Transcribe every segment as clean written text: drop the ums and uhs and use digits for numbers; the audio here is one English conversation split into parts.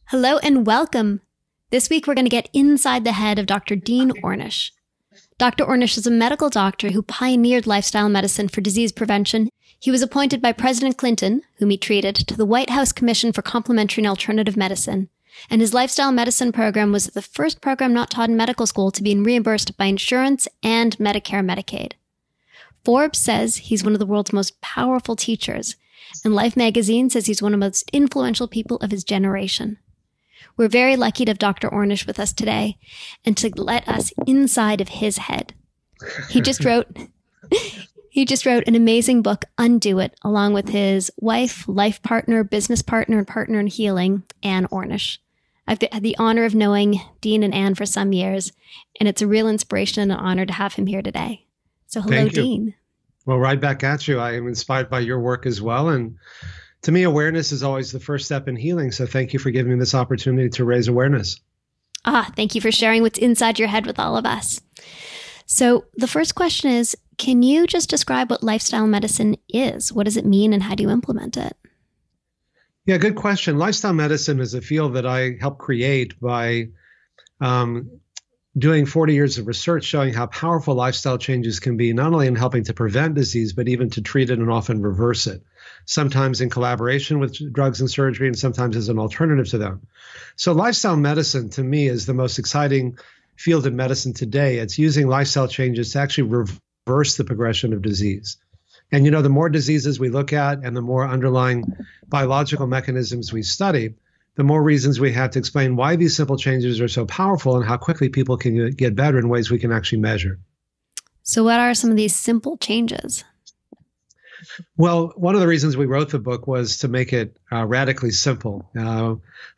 Hello and welcome. This week we're going to get inside the head of Doctor Dean Ornish. Dr. Ornish is a medical doctor who pioneered lifestyle medicine for disease prevention. He was appointed by President Clinton, whom he treated, to the White House Commission for Complementary and Alternative Medicine. And his lifestyle medicine program was the first program not taught in medical school to be reimbursed by insurance and Medicare and Medicaid. Forbes says he's one of the world's most powerful teachers, and Life magazine says he's one of the most influential people of his generation. We're very lucky to have Dr. Ornish with us today and to let us inside of his head. He just wrote an amazing book, Undo It, along with his wife, life partner, business partner, and partner in healing, Ann Ornish. I've had the honor of knowing Dean and Ann for some years, and it's a real inspiration and an honor to have him here today. So hello, Dean. Well, right back at you. I am inspired by your work as well. And to me, awareness is always the first step in healing. So thank you for giving me this opportunity to raise awareness. Thank you for sharing what's inside your head with all of us. So the first question is, can you just describe what lifestyle medicine is? What does it mean and how do you implement it? Yeah, good question. Lifestyle medicine is a field that I helped create by doing 40 years of research showing how powerful lifestyle changes can be, not only in helping to prevent disease, but even to treat it and often reverse it, sometimes in collaboration with drugs and surgery and sometimes as an alternative to them. So lifestyle medicine, to me, is the most exciting field of medicine today. It's using lifestyle changes to actually reverse the progression of disease. And, you know, the more diseases we look at and the more underlying biological mechanisms we study, the more reasons we have to explain why these simple changes are so powerful and how quickly people can get better in ways we can actually measure. So what are some of these simple changes? Well, one of the reasons we wrote the book was to make it radically simple,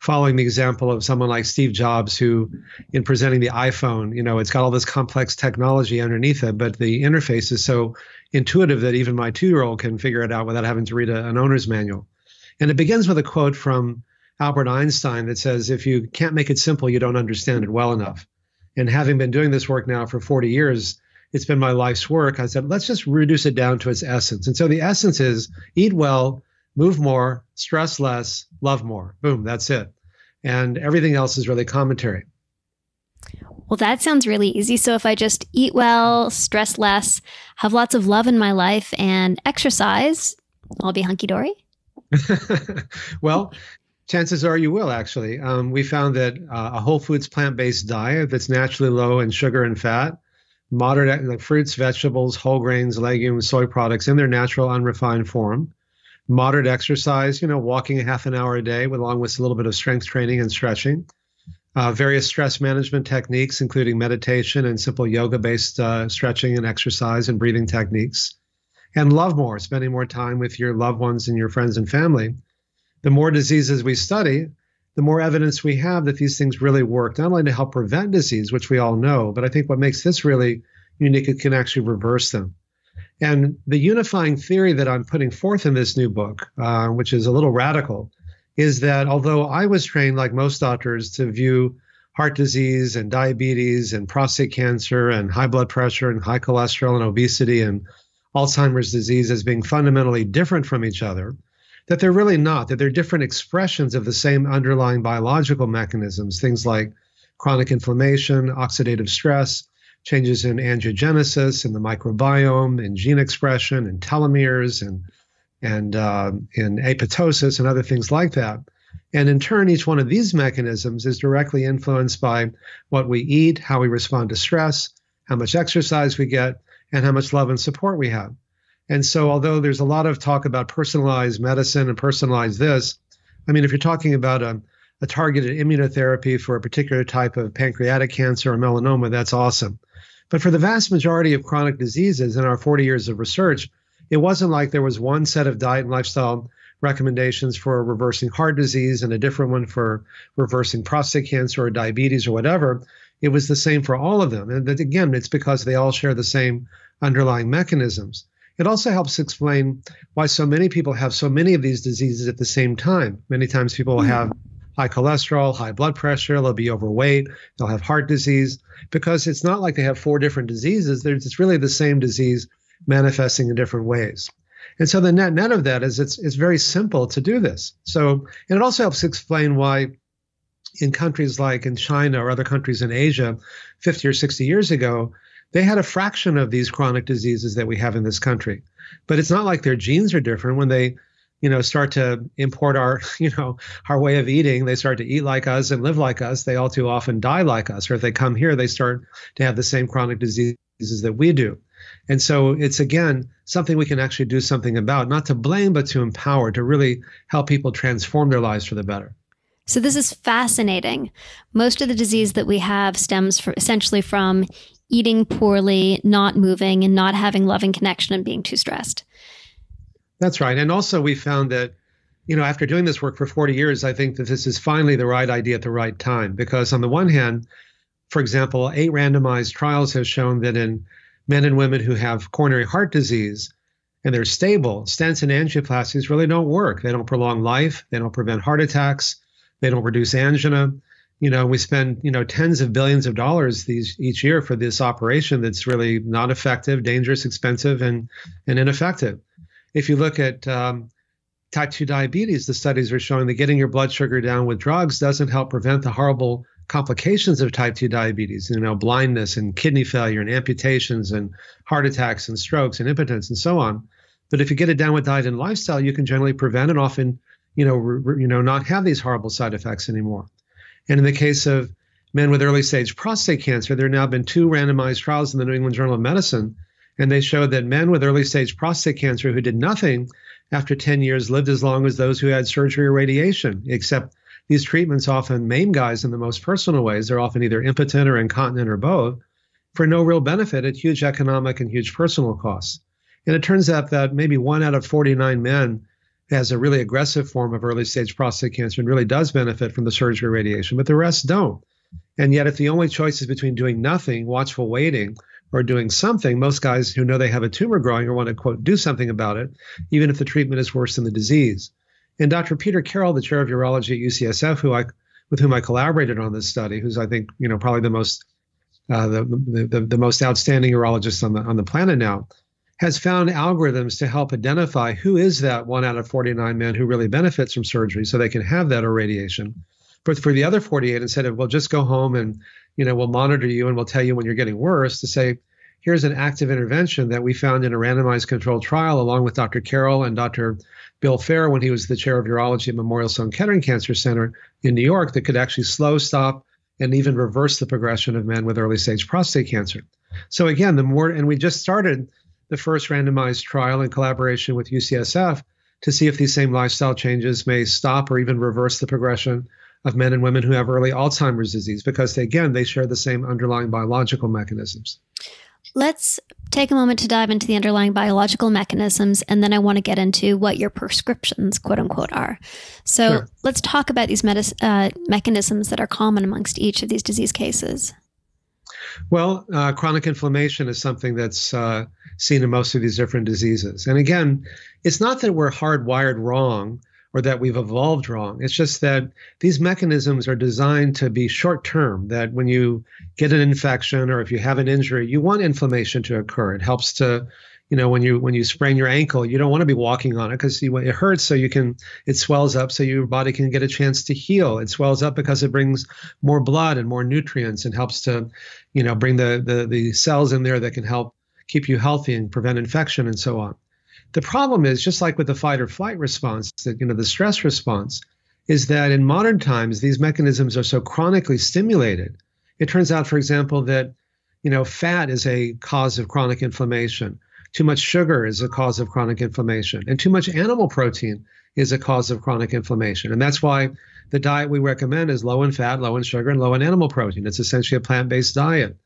following the example of someone like Steve Jobs, who, in presenting the iPhone, you know, it's got all this complex technology underneath it, but the interface is so intuitive that even my 2-year-old can figure it out without having to read an owner's manual. And it begins with a quote from Albert Einstein that says, if you can't make it simple, you don't understand it well enough. And having been doing this work now for 40 years, it's been my life's work. I said, let's just reduce it down to its essence. And so the essence is eat well, move more, stress less, love more. Boom, that's it. And everything else is really commentary. Well, that sounds really easy. So if I just eat well, stress less, have lots of love in my life, and exercise, I'll be hunky-dory? Well, chances are you will, actually. We found that a whole foods plant-based diet that's naturally low in sugar and fat, moderate like fruits, vegetables, whole grains, legumes, soy products in their natural unrefined form, moderate exercise, you know, walking a half an hour a day along with a little bit of strength training and stretching, various stress management techniques, including meditation and simple yoga-based stretching and exercise and breathing techniques, and love more, spending more time with your loved ones and your friends and family. The more diseases we study, the more evidence we have that these things really work, not only to help prevent disease, which we all know, but I think what makes this really unique, it can actually reverse them. And the unifying theory that I'm putting forth in this new book, which is a little radical, is that although I was trained, like most doctors, to view heart disease and diabetes and prostate cancer and high blood pressure and high cholesterol and obesity and Alzheimer's disease as being fundamentally different from each other, that they're really not, that they're different expressions of the same underlying biological mechanisms, things like chronic inflammation, oxidative stress, changes in angiogenesis, in the microbiome, in gene expression, in telomeres, and in apoptosis and other things like that. And in turn, each one of these mechanisms is directly influenced by what we eat, how we respond to stress, how much exercise we get, and how much love and support we have. And so although there's a lot of talk about personalized medicine and personalized this, I mean, if you're talking about a targeted immunotherapy for a particular type of pancreatic cancer or melanoma, that's awesome. But for the vast majority of chronic diseases in our 40 years of research, it wasn't like there was one set of diet and lifestyle recommendations for reversing heart disease and a different one for reversing prostate cancer or diabetes or whatever. It was the same for all of them. And again, it's because they all share the same underlying mechanisms. It also helps explain why so many people have so many of these diseases at the same time. Many times people will have high cholesterol, high blood pressure, they'll be overweight, they'll have heart disease, because it's not like they have 4 different diseases. It's really the same disease manifesting in different ways. And so the net of that is it's very simple to do this. So, and it also helps explain why in countries like in China or other countries in Asia 50 or 60 years ago, they had a fraction of these chronic diseases that we have in this country. But it's not like their genes are different. When they, start to import our way of eating, they start to eat like us and live like us, they all too often die like us. Or if they come here, they start to have the same chronic diseases that we do. And so it's, again, something we can actually do something about, not to blame, but to empower, to really help people transform their lives for the better. So this is fascinating. Most of the disease that we have stems essentially from eating poorly, not moving, and not having loving connection and being too stressed. That's right. And also we found that, after doing this work for 40 years, I think that this is finally the right idea at the right time. Because on the one hand, for example, 8 randomized trials have shown that in men and women who have coronary heart disease and they're stable, stents and angioplasties really don't work. They don't prolong life. They don't prevent heart attacks. They don't reduce angina. We spend, tens of billions of dollars each year for this operation that's really not effective, dangerous, expensive, and ineffective. If you look at type 2 diabetes, the studies are showing that getting your blood sugar down with drugs doesn't help prevent the horrible complications of type 2 diabetes, blindness and kidney failure and amputations and heart attacks and strokes and impotence and so on. But if you get it down with diet and lifestyle, you can generally prevent and often, not have these horrible side effects anymore. And in the case of men with early stage prostate cancer, there have now been 2 randomized trials in the New England Journal of Medicine, and they showed that men with early stage prostate cancer who did nothing after 10 years lived as long as those who had surgery or radiation, except these treatments often maim guys in the most personal ways. They're often either impotent or incontinent or both, for no real benefit at huge economic and huge personal costs. And it turns out that maybe 1 out of 49 men has a really aggressive form of early stage prostate cancer and really does benefit from the surgery or radiation, but the rest don't. And yet if the only choice is between doing nothing, watchful waiting, or doing something, most guys who know they have a tumor growing or want to, quote, do something about it, even if the treatment is worse than the disease. And Dr. Peter Carroll, the chair of urology at UCSF, with whom I collaborated on this study, who's, I think, probably the most outstanding urologist on the planet now, has found algorithms to help identify who is that 1 out of 49 men who really benefits from surgery so they can have that or radiation. But for the other 48, instead of, well, just go home and, we'll monitor you and we'll tell you when you're getting worse, to say, here's an active intervention that we found in a randomized controlled trial along with Dr. Carroll and Dr. Bill Fair when he was the chair of urology at Memorial Sloan Kettering Cancer Center in New York, that could actually slow, stop, and even reverse the progression of men with early stage prostate cancer. So again, and we just started the first randomized trial in collaboration with UCSF to see if these same lifestyle changes may stop or even reverse the progression of men and women who have early Alzheimer's disease, because they share the same underlying biological mechanisms. Let's take a moment to dive into the underlying biological mechanisms, and then I want to get into what your prescriptions, quote unquote, are. So Sure. Let's talk about these mechanisms that are common amongst each of these disease cases. Well, chronic inflammation is something that's seen in most of these different diseases. And again, it's not that we're hardwired wrong or that we've evolved wrong. It's just that these mechanisms are designed to be short-term, that when you get an infection or if you have an injury, you want inflammation to occur. It helps to, when you sprain your ankle, you don't want to be walking on it because it hurts, so it swells up so your body can get a chance to heal. It swells up because it brings more blood and more nutrients and helps to, bring the cells in there that can help keep you healthy and prevent infection and so on. The problem is, just like with the fight or flight response, the stress response, is that in modern times, these mechanisms are so chronically stimulated. It turns out, for example, that, fat is a cause of chronic inflammation. Too much sugar is a cause of chronic inflammation. And too much animal protein is a cause of chronic inflammation. And that's why the diet we recommend is low in fat, low in sugar, and low in animal protein. It's essentially a plant-based diet.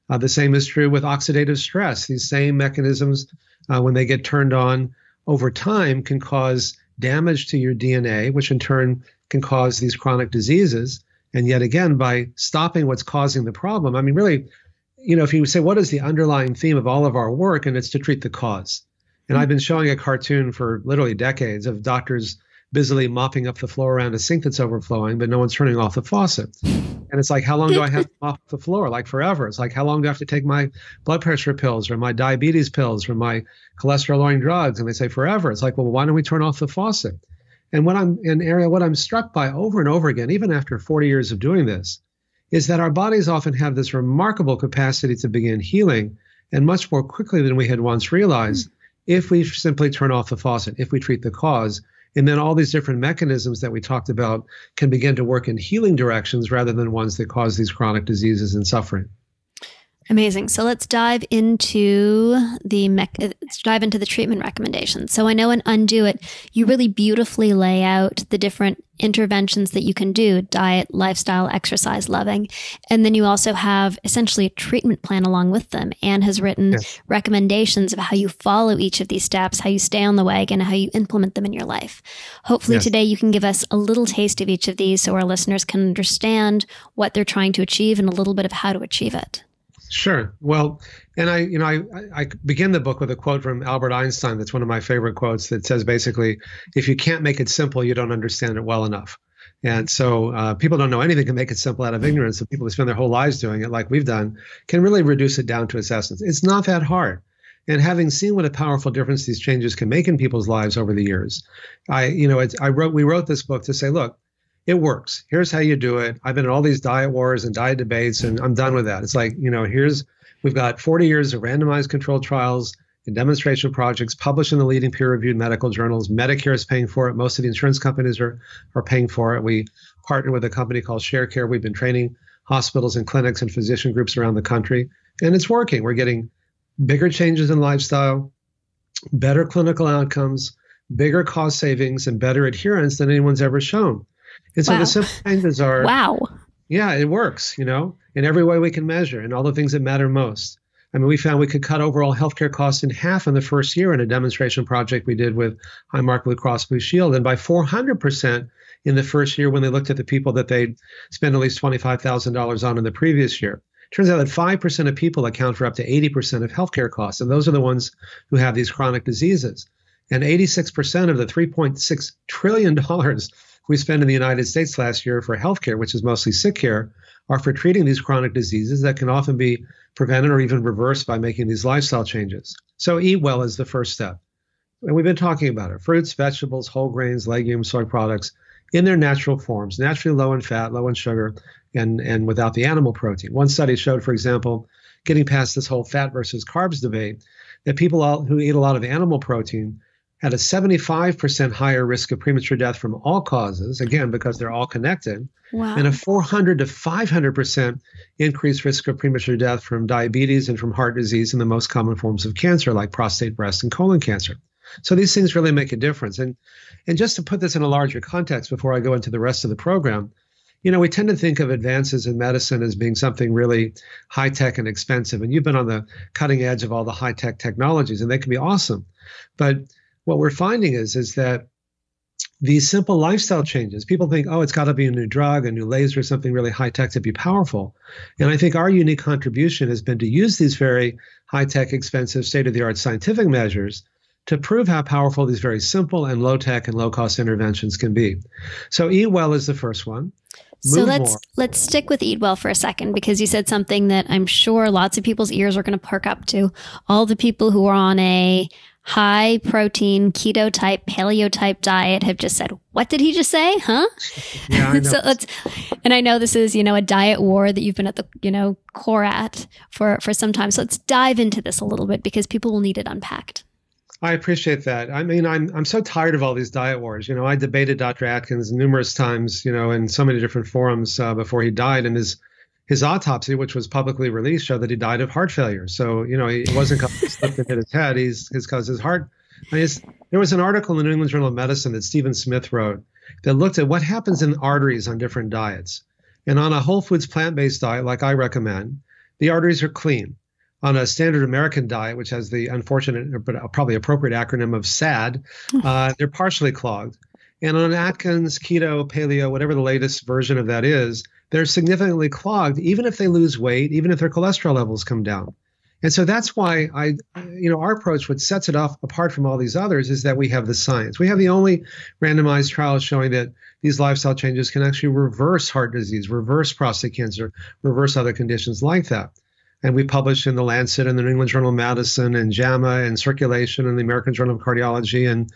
The same is true with oxidative stress. These same mechanisms, when they get turned on over time, can cause damage to your DNA, which in turn can cause these chronic diseases. And yet again, by stopping what's causing the problem, I mean, really, if you say, what is the underlying theme of all of our work? And it's to treat the cause. And I've been showing a cartoon for literally decades of doctors busily mopping up the floor around a sink that's overflowing, but no one's turning off the faucet. And it's like, how long do I have to mop the floor? Like forever. It's like, how long do I have to take my blood pressure pills or my diabetes pills or my cholesterol-lowering drugs? And they say forever. It's like, well, why don't we turn off the faucet? And Ariel, what I'm struck by over and over again, even after 40 years of doing this, is that our bodies often have this remarkable capacity to begin healing, and much more quickly than we had once realized, if we simply turn off the faucet, if we treat the cause. And then all these different mechanisms that we talked about can begin to work in healing directions rather than ones that cause these chronic diseases and suffering. Amazing. So let's dive into the treatment recommendations. So I know in Undo It, you really beautifully lay out the different interventions that you can do: diet, lifestyle, exercise, loving. And then you also have essentially a treatment plan along with them. Anne has written recommendations of how you follow each of these steps, how you stay on the wagon, and how you implement them in your life. Hopefully today you can give us a little taste of each of these so our listeners can understand what they're trying to achieve and a little bit of how to achieve it. Sure. Well, and I begin the book with a quote from Albert Einstein that's one of my favorite quotes that says basically, if you can't make it simple, you don't understand it well enough. And so people don't know anything can make it simple out of ignorance. And people who spend their whole lives doing it like we've done can really reduce it down to its essence. It's not that hard. And having seen what a powerful difference these changes can make in people's lives over the years, we wrote this book to say, look, it works. Here's how you do it. I've been in all these diet wars and diet debates, and I'm done with that. It's like, we've got 40 years of randomized controlled trials and demonstration projects published in the leading peer-reviewed medical journals. Medicare is paying for it. Most of the insurance companies are paying for it. We partner with a company called ShareCare. We've been training hospitals and clinics and physician groups around the country, and it's working. We're getting bigger changes in lifestyle, better clinical outcomes, bigger cost savings, and better adherence than anyone's ever shown. And so the simple changes are, yeah, it works, in every way we can measure and all the things that matter most. I mean, we found we could cut overall healthcare costs in half in the first year in a demonstration project we did with Highmark Blue Cross Blue Shield, and by 400% in the first year when they looked at the people that they'd spent at least $25,000 on in the previous year. Turns out that 5% of people account for up to 80% of healthcare costs, and those are the ones who have these chronic diseases. And 86% of the $3.6 trillion we spent in the United States last year for healthcare, which is mostly sick care, are for treating these chronic diseases that can often be prevented or even reversed by making these lifestyle changes. So eat well is the first step. And we've been talking about it. Fruits, vegetables, whole grains, legumes, soy products in their natural forms, naturally low in fat, low in sugar, and without the animal protein. One study showed, for example, getting past this whole fat versus carbs debate, that people who eat a lot of animal protein had a 75% higher risk of premature death from all causes, again, because they're all connected, and a 400 to 500% increased risk of premature death from diabetes and from heart disease and the most common forms of cancer like prostate, breast, and colon cancer. So these things really make a difference. And just to put this in a larger context before I go into the rest of the program, we tend to think of advances in medicine as being something really high-tech and expensive. And you've been on the cutting edge of all the high-tech technologies, and they can be awesome. But what we're finding is that these simple lifestyle changes, people think, it's got to be a new drug, a new laser, something really high-tech to be powerful. And I think our unique contribution has been to use these very high-tech, expensive, state-of-the-art scientific measures to prove how powerful these very simple and low-tech and low-cost interventions can be. So eat well is the first one. So let's stick with eat well for a second, because you said something that I'm sure lots of people's ears are going to perk up to. All the people who are on a high protein, keto type, paleo type diet have just said, what did he just say? Huh? Yeah, I know. And I know this is, a diet war that you've been at the, core at for some time. So let's dive into this a little bit because people will need it unpacked. I appreciate that. I mean, I'm so tired of all these diet wars. I debated Dr. Atkins numerous times, in so many different forums before he died, and his autopsy, which was publicly released, showed that he died of heart failure. So, it wasn't because he slipped and hit his head. It's because his heart. There was an article in the New England Journal of Medicine that Stephen Smith wrote that looked at what happens in arteries on different diets. And on a whole foods plant-based diet, like I recommend, the arteries are clean. On a standard American diet, which has the unfortunate but probably appropriate acronym of SAD, they're partially clogged. And on Atkins, keto, paleo, whatever the latest version of that is, they're significantly clogged, even if they lose weight, even if their cholesterol levels come down. And so that's why our approach, what sets it off apart from all these others, is that we have the science. We have the only randomized trials showing that these lifestyle changes can actually reverse heart disease, reverse prostate cancer, reverse other conditions like that. And we publish in the Lancet and the New England Journal of Medicine and JAMA and Circulation and the American Journal of Cardiology and,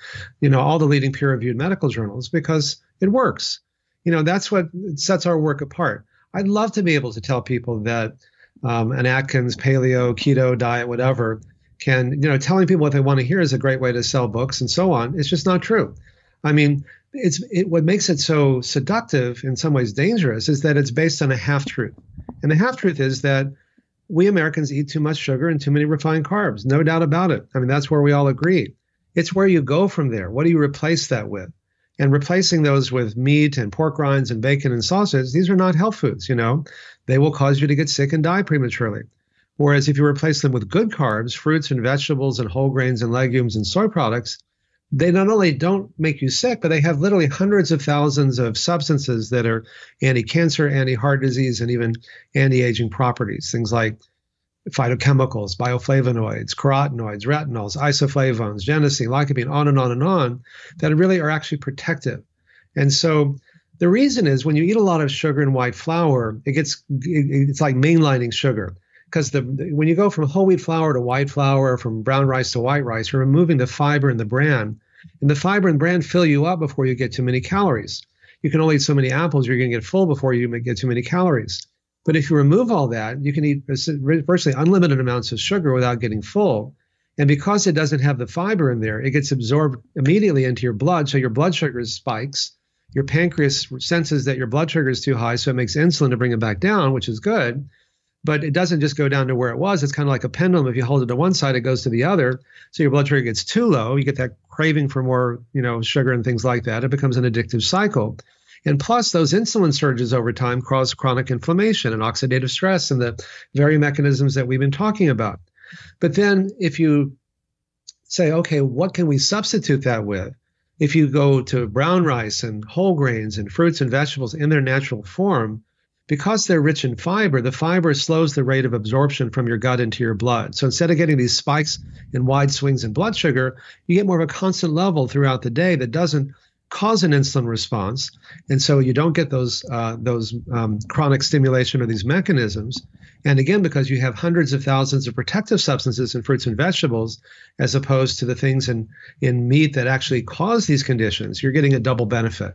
all the leading peer-reviewed medical journals because it works. That's what sets our work apart. I'd love to be able to tell people that an Atkins, paleo, keto diet, whatever, can, telling people what they want to hear is a great way to sell books and so on. It's just not true. I mean, what makes it so seductive, in some ways dangerous, is that it's based on a half-truth. And the half-truth is that we Americans eat too much sugar and too many refined carbs. No doubt about it. I mean, that's where we all agree. It's where you go from there. What do you replace that with? And replacing those with meat and pork rinds and bacon and sausage, these are not health foods, They will cause you to get sick and die prematurely. Whereas if you replace them with good carbs, fruits and vegetables and whole grains and legumes and soy products, they not only don't make you sick, but they have literally hundreds of thousands of substances that are anti-cancer, anti-heart disease, and even anti-aging properties. Things like phytochemicals, bioflavonoids, carotenoids, retinols, isoflavones, genistein, lycopene, on and on and on, that really are actually protective. And so the reason is when you eat a lot of sugar and white flour, it's like mainlining sugar. Because when you go from whole wheat flour to white flour, from brown rice to white rice, you're removing the fiber and the bran. And the fiber and bran fill you up before you get too many calories. You can only eat so many apples, you're going to get full before you get too many calories. But if you remove all that, you can eat virtually unlimited amounts of sugar without getting full. And because it doesn't have the fiber in there, it gets absorbed immediately into your blood, so your blood sugar spikes. Your pancreas senses that your blood sugar is too high, so it makes insulin to bring it back down, which is good. But it doesn't just go down to where it was. It's kind of like a pendulum. If you hold it to one side, it goes to the other. So your blood sugar gets too low. You get that craving for more, sugar and things like that. It becomes an addictive cycle. And plus, those insulin surges over time cause chronic inflammation and oxidative stress and the very mechanisms that we've been talking about. But then if you say, okay, what can we substitute that with? If you go to brown rice and whole grains and fruits and vegetables in their natural form, because they're rich in fiber, the fiber slows the rate of absorption from your gut into your blood. So instead of getting these spikes and wide swings in blood sugar, you get more of a constant level throughout the day that doesn't cause an insulin response. And so you don't get those chronic stimulation or these mechanisms. And again, because you have hundreds of thousands of protective substances in fruits and vegetables, as opposed to the things in meat that actually cause these conditions, you're getting a double benefit.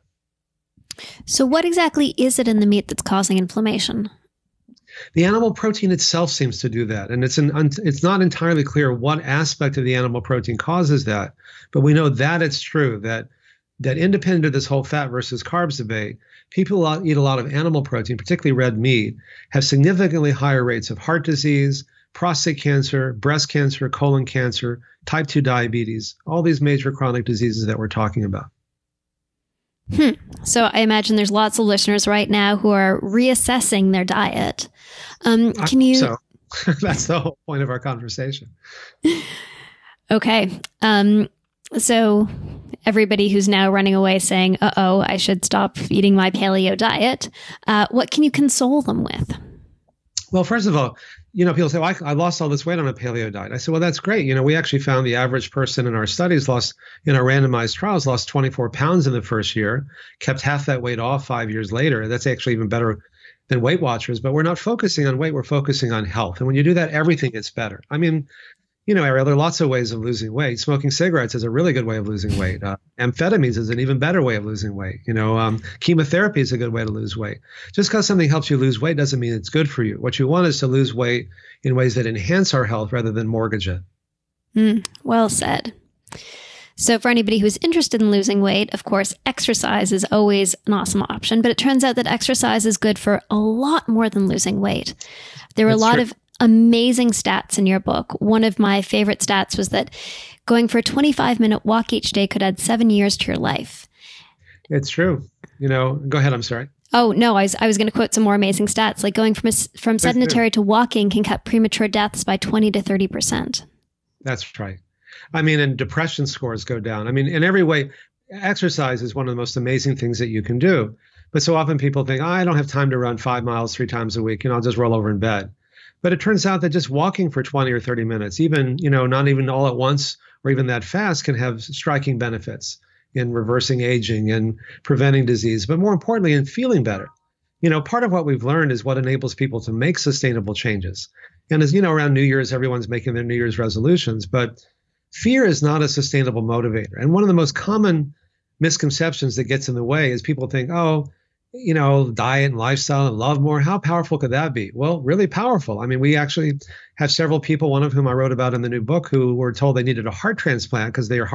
So what exactly is it in the meat that's causing inflammation? The animal protein itself seems to do that. And it's not entirely clear what aspect of the animal protein causes that. But we know that it's true, that independent of this whole fat versus carbs debate, people who eat a lot of animal protein, particularly red meat, have significantly higher rates of heart disease, prostate cancer, breast cancer, colon cancer, type 2 diabetes, all these major chronic diseases that we're talking about. So I imagine there's lots of listeners right now who are reassessing their diet. Can you? So that's the whole point of our conversation. Okay. So everybody who's now running away saying, uh-oh, I should stop eating my paleo diet, what can you console them with? Well, first of all, people say, well, I lost all this weight on a paleo diet. I said, well, that's great. We actually found the average person in our studies in our randomized trials, lost 24 pounds in the first year, kept half that weight off 5 years later. That's actually even better than Weight Watchers. But we're not focusing on weight. We're focusing on health. And when you do that, everything gets better. I mean, Ariel, there are lots of ways of losing weight. Smoking cigarettes is a really good way of losing weight. Amphetamines is an even better way of losing weight. Chemotherapy is a good way to lose weight. Just because something helps you lose weight doesn't mean it's good for you. What you want is to lose weight in ways that enhance our health rather than mortgage it. Well said. So for anybody who's interested in losing weight, of course, exercise is always an awesome option. But it turns out that exercise is good for a lot more than losing weight. There were a lot of amazing stats in your book. One of my favorite stats was that going for a 25-minute walk each day could add 7 years to your life. It's true. Go ahead. I'm sorry. Oh, no, I was going to quote some more amazing stats. Like going from sedentary to walking can cut premature deaths by 20 to 30%. That's right. I mean, and depression scores go down. I mean, in every way, exercise is one of the most amazing things that you can do. But so often people think, I don't have time to run 5 miles 3 times a week. I'll just roll over in bed. But it turns out that just walking for 20 or 30 minutes, even, not even all at once or even that fast, can have striking benefits in reversing aging and preventing disease, but more importantly, in feeling better. Part of what we've learned is what enables people to make sustainable changes. And as you know, around New Year's, everyone's making their New Year's resolutions, but fear is not a sustainable motivator. And one of the most common misconceptions that gets in the way is people think, oh, diet and lifestyle and love more. How powerful could that be? Well, really powerful. I mean, we actually have several people, one of whom I wrote about in the new book, who were told they needed a heart transplant because their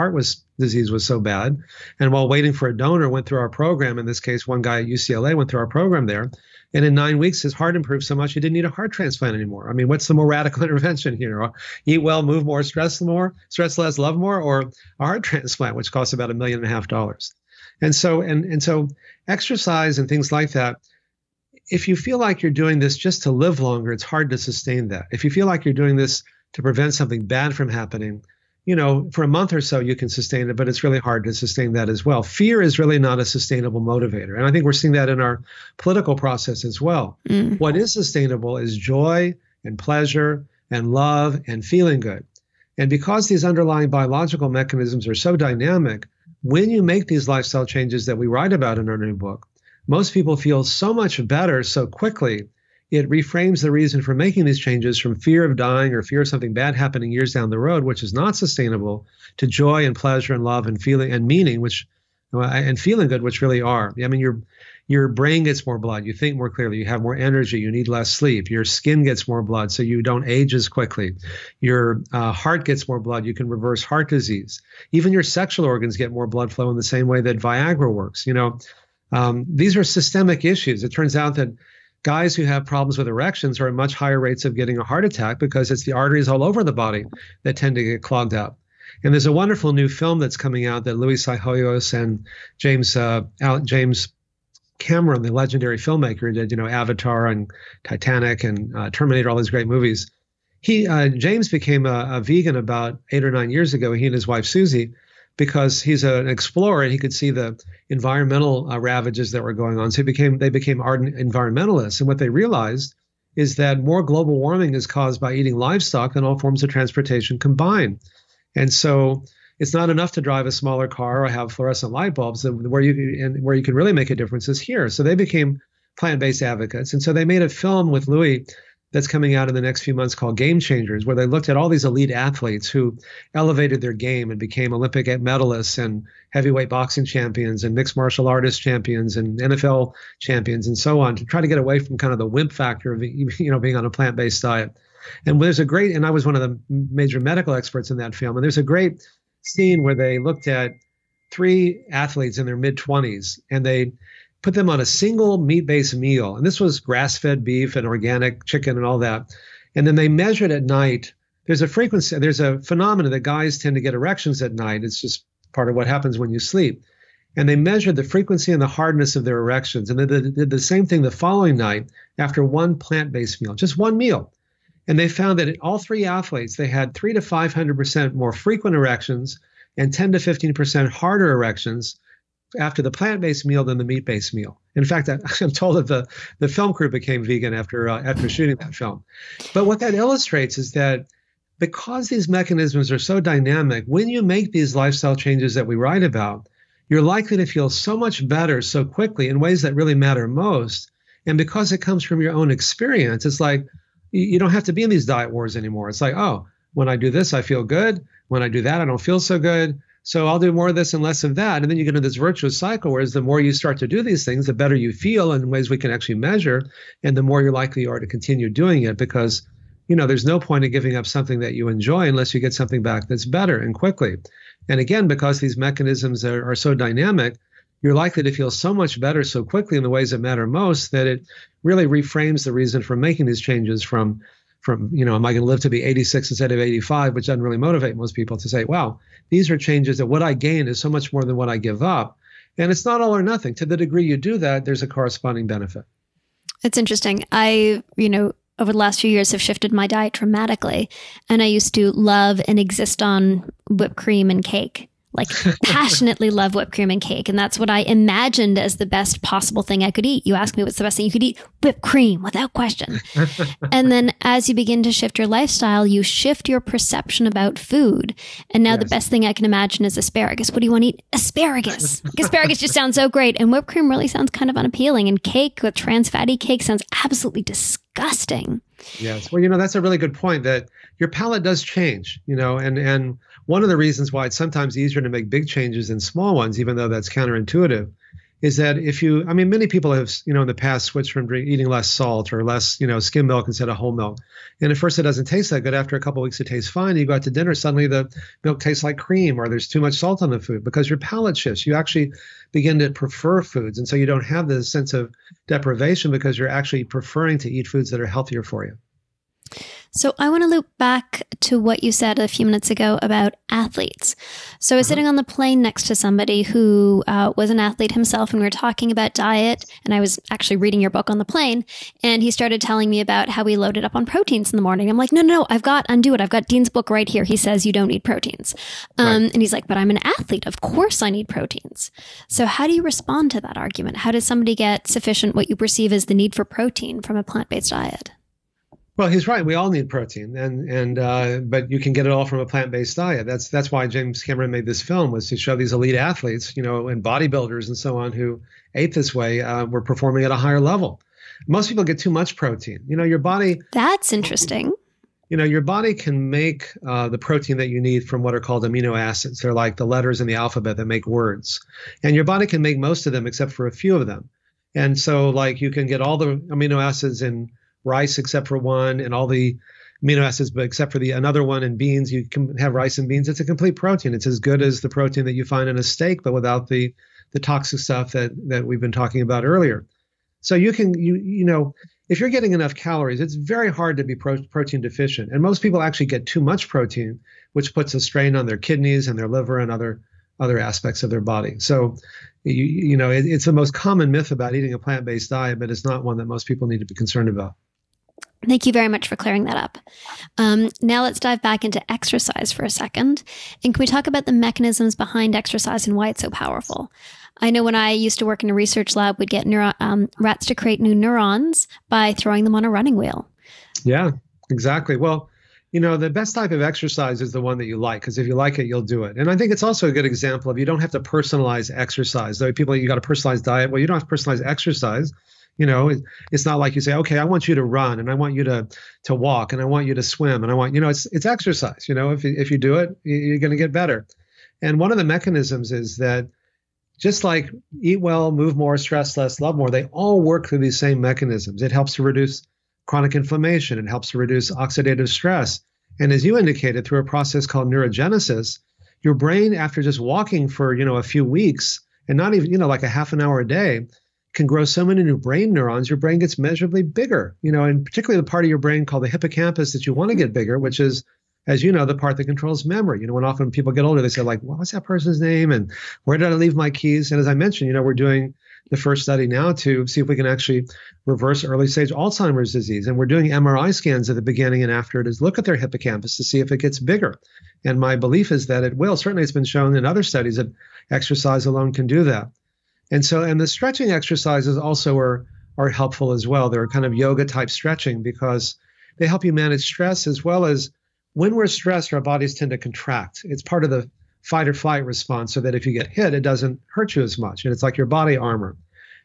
disease was so bad. And while waiting for a donor, went through our program. In this case, one guy at UCLA went through our program there. And in 9 weeks, his heart improved so much he didn't need a heart transplant anymore. I mean, what's the more radical intervention here? Eat well, move more, stress less, love more, or a heart transplant, which costs about $1.5 million. And so exercise and things like that, if you feel like you're doing this just to live longer, it's hard to sustain that. If you feel like you're doing this to prevent something bad from happening, for a month or so you can sustain it, but it's really hard to sustain that as well. Fear is really not a sustainable motivator. And I think we're seeing that in our political process as well. What is sustainable is joy and pleasure and love and feeling good. And because these underlying biological mechanisms are so dynamic, when you make these lifestyle changes that we write about in our new book, most people feel so much better so quickly. It reframes the reason for making these changes from fear of dying or fear of something bad happening years down the road, which is not sustainable, to joy and pleasure and love and feeling and meaning, and feeling good, which really are. I mean, your brain gets more blood. You think more clearly. You have more energy. You need less sleep. Your skin gets more blood, so you don't age as quickly. Your heart gets more blood. You can reverse heart disease. Even your sexual organs get more blood flow in the same way that Viagra works. These are systemic issues. It turns out that guys who have problems with erections are at much higher rates of getting a heart attack because it's the arteries all over the body that tend to get clogged up. And there's a wonderful new film that's coming out that Luis Hoyos and James Cameron, the legendary filmmaker, did, Avatar and Titanic and Terminator, all these great movies. James became a vegan about 8 or 9 years ago, he and his wife Susie, because he's an explorer and he could see the environmental ravages that were going on. So they became ardent environmentalists. And what they realized is that more global warming is caused by eating livestock than all forms of transportation combined. And so it's not enough to drive a smaller car or have fluorescent light bulbs. Where you can really make a difference is here. So they became plant-based advocates. And so they made a film with Louis that's coming out in the next few months called Game Changers, where they looked at all these elite athletes who elevated their game and became Olympic medalists and heavyweight boxing champions and mixed martial artist champions and NFL champions and so on, to try to get away from kind of the wimp factor of being on a plant-based diet. And I was one of the major medical experts in that film, and there's a great scene where they looked at 3 athletes in their mid-20s and they put them on a single meat-based meal. And this was grass-fed beef and organic chicken and all that. And then they measured at night. There's a phenomenon that guys tend to get erections at night. It's just part of what happens when you sleep. And they measured the frequency and the hardness of their erections. And they did the same thing the following night after one plant-based meal, just one meal. And they found that in all 3 athletes, they had 300 to 500% more frequent erections and 10 to 15% harder erections after the plant-based meal than the meat-based meal. In fact, I'm told that the film crew became vegan after shooting that film. But what that illustrates is that because these mechanisms are so dynamic, when you make these lifestyle changes that we write about, you're likely to feel so much better so quickly in ways that really matter most. And because it comes from your own experience, it's like you don't have to be in these diet wars anymore. It's like, oh, when I do this, I feel good. When I do that, I don't feel so good. So I'll do more of this and less of that. And then you get into this virtuous cycle, whereas the more you start to do these things, the better you feel in ways we can actually measure, and the more you're likely you are to continue doing it, because there's no point in giving up something that you enjoy unless you get something back that's better and quickly. And again, because these mechanisms are so dynamic, you're likely to feel so much better so quickly in the ways that matter most that it really reframes the reason for making these changes from am I going to live to be 86 instead of 85, which doesn't really motivate most people to say, wow, these are changes that what I gain is so much more than what I give up. And it's not all or nothing. To the degree you do that, there's a corresponding benefit. It's interesting. I, over the last few years have shifted my diet dramatically. And I used to love and exist on whipped cream and cake. like passionately love whipped cream and cake. And that's what I imagined as the best possible thing I could eat. You ask me what's the best thing you could eat? Whipped cream, without question. And then as you begin to shift your lifestyle, you shift your perception about food. And now the best thing I can imagine is asparagus. What do you want to eat? Asparagus. Asparagus just sounds so great. And whipped cream really sounds kind of unappealing. And cake with trans fatty cake sounds absolutely disgusting. Yes. Well, that's a really good point, that your palate does change, and one of the reasons why it's sometimes easier to make big changes than small ones, even though that's counterintuitive, is that many people have, in the past switched from eating less salt or less, skim milk instead of whole milk. And at first it doesn't taste that good. After a couple of weeks, it tastes fine. You go out to dinner, suddenly the milk tastes like cream, or there's too much salt on the food because your palate shifts. You actually begin to prefer foods. And so you don't have this sense of deprivation because you're actually preferring to eat foods that are healthier for you. So I want to loop back to what you said a few minutes ago about athletes. So I was sitting on the plane next to somebody who was an athlete himself, and we were talking about diet, and I was actually reading your book on the plane, and he started telling me about how he loaded up on proteins in the morning. I'm like, no, undo it. I've got Dean's book right here. He says you don't need proteins. Right. And he's like, but I'm an athlete. Of course I need proteins. So how do you respond to that argument? How does somebody get sufficient, what you perceive as the need for protein from a plant-based diet? Well, he's right. We all need protein, but you can get it all from a plant-based diet. That's why James Cameron made this film, was to show these elite athletes, and bodybuilders and so on who ate this way were performing at a higher level. Most people get too much protein. Your body. That's interesting. Your body can make the protein that you need from what are called amino acids. They're like the letters in the alphabet that make words, and your body can make most of them except for a few of them. And so, like, you can get all the amino acids in rice except for one, and all the amino acids but except for another one in beans. You can have rice and beans. It's a complete protein. It's as good as the protein that you find in a steak, but without the toxic stuff that we've been talking about earlier. So you can if you're getting enough calories, it's very hard to be protein deficient. And most people actually get too much protein, which puts a strain on their kidneys and their liver and other aspects of their body. So it's the most common myth about eating a plant-based diet, but it's not one that most people need to be concerned about. Thank you very much for clearing that up. Now let's dive back into exercise for a second. And can we talk about the mechanisms behind exercise and why it's so powerful? I know when I used to work in a research lab, we'd get rats to create new neurons by throwing them on a running wheel. Yeah, exactly. Well, the best type of exercise is the one that you like, because if you like it, you'll do it. And I think it's also a good example of you don't have to personalize exercise. Though people, you got a personalized diet. Well, you don't have to personalize exercise. It's not like you say, okay, I want you to run, and I want you to walk, and I want you to swim, and I want, it's exercise. If you do it, you're going to get better. And one of the mechanisms is that just like eat well, move more, stress less, love more, they all work through these same mechanisms. It helps to reduce chronic inflammation. It helps to reduce oxidative stress. And as you indicated, through a process called neurogenesis, your brain, after just walking for, a few weeks, and not even, like a half an hour a day, can grow so many new brain neurons, your brain gets measurably bigger, and particularly the part of your brain called the hippocampus that you want to get bigger, which is, as you know, the part that controls memory. When often people get older, they say, like, what was that person's name? And where did I leave my keys? And as I mentioned, we're doing the first study now to see if we can actually reverse early stage Alzheimer's disease. And we're doing MRI scans at the beginning and after to look at their hippocampus to see if it gets bigger. And my belief is that it will. Certainly it's been shown in other studies that exercise alone can do that. And the stretching exercises also are helpful as well. They're kind of yoga type stretching because they help you manage stress, as well as when we're stressed, our bodies tend to contract. It's part of the fight or flight response, so that if you get hit, it doesn't hurt you as much. And it's like your body armor.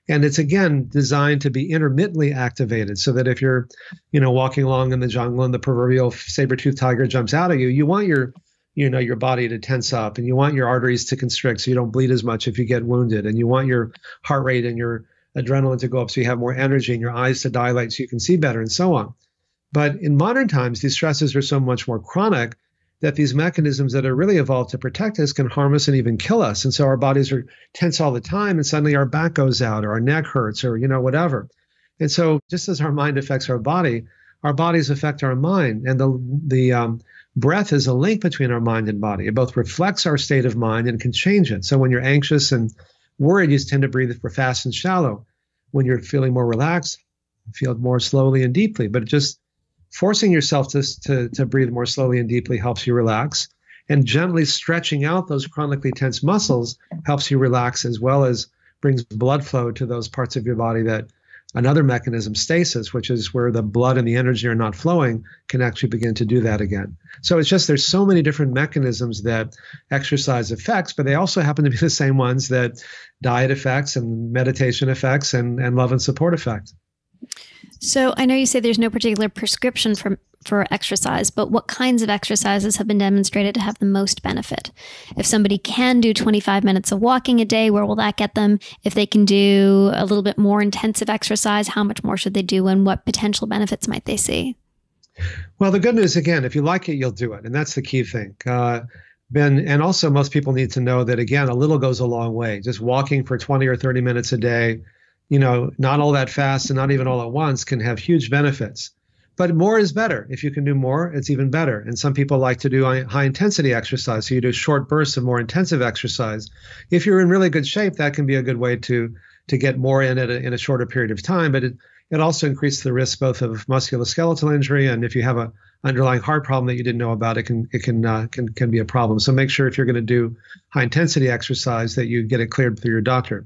And it's, again, designed to be intermittently activated, so that if you're, walking along in the jungle and the proverbial saber-toothed tiger jumps out at you, you want your body to tense up, and you want your arteries to constrict so you don't bleed as much if you get wounded. And you want your heart rate and your adrenaline to go up so you have more energy, and your eyes to dilate so you can see better, and so on. But in modern times, these stresses are so much more chronic that these mechanisms that are really evolved to protect us can harm us and even kill us. And so our bodies are tense all the time, and suddenly our back goes out, or our neck hurts, or, whatever. And so just as our mind affects our bodies affect our mind. And the breath is a link between our mind and body. It both reflects our state of mind and can change it. So when you're anxious and worried, you tend to breathe fast and shallow. When you're feeling more relaxed, you feel more slowly and deeply. But just forcing yourself to breathe more slowly and deeply helps you relax. And gently stretching out those chronically tense muscles helps you relax, as well as brings blood flow to those parts of your body that another mechanism, stasis, which is where the blood and the energy are not flowing, can actually begin to do that again. So it's just there's so many different mechanisms that exercise affects, but they also happen to be the same ones that diet affects and meditation affects and love and support affect. So I know you say there's no particular prescription for exercise, but what kinds of exercises have been demonstrated to have the most benefit? If somebody can do 25 minutes of walking a day, where will that get them? If they can do a little bit more intensive exercise, how much more should they do, and what potential benefits might they see? Well, the good news, again, if you like it, you'll do it. And that's the key thing. Ben, and also most people need to know that, again, a little goes a long way. Just walking for 20 or 30 minutes a day, not all that fast and not even all at once, can have huge benefits. But more is better. If you can do more, it's even better. And some people like to do high intensity exercise. So you do short bursts of more intensive exercise. If you're in really good shape, that can be a good way to get more in in a shorter period of time. But it also increases the risk both of musculoskeletal injury, and if you have an underlying heart problem that you didn't know about, it can be a problem. So make sure if you're going to do high intensity exercise that you get it cleared through your doctor.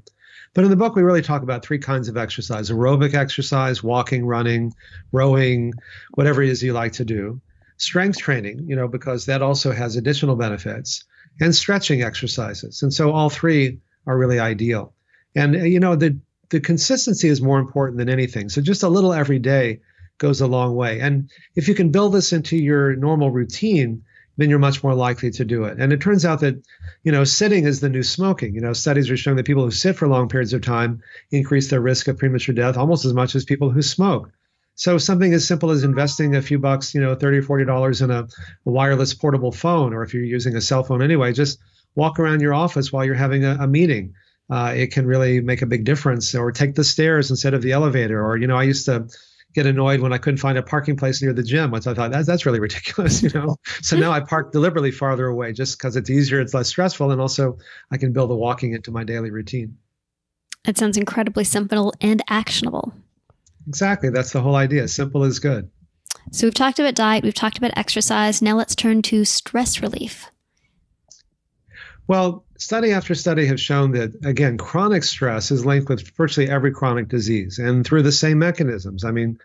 But in the book, we really talk about three kinds of exercise: aerobic exercise, walking, running, rowing, whatever it is you like to do; strength training, because that also has additional benefits; and stretching exercises. And so all three are really ideal. And, the consistency is more important than anything. So just a little every day goes a long way. And if you can build this into your normal routine, then you're much more likely to do it. And it turns out that, sitting is the new smoking. Studies are showing that people who sit for long periods of time increase their risk of premature death almost as much as people who smoke. So something as simple as investing a few bucks, $30 or $40 in a wireless portable phone, or if you're using a cell phone anyway, just walk around your office while you're having a meeting. It can really make a big difference. Or take the stairs instead of the elevator. Or, I used to get annoyed when I couldn't find a parking place near the gym, which I thought that's really ridiculous, So now I park deliberately farther away just because it's easier, it's less stressful, and also I can build the walking into my daily routine. It sounds incredibly simple and actionable. Exactly. That's the whole idea. Simple is good. So we've talked about diet, we've talked about exercise. Now let's turn to stress relief. Well, study after study have shown that, again, chronic stress is linked with virtually every chronic disease, and through the same mechanisms. I mean,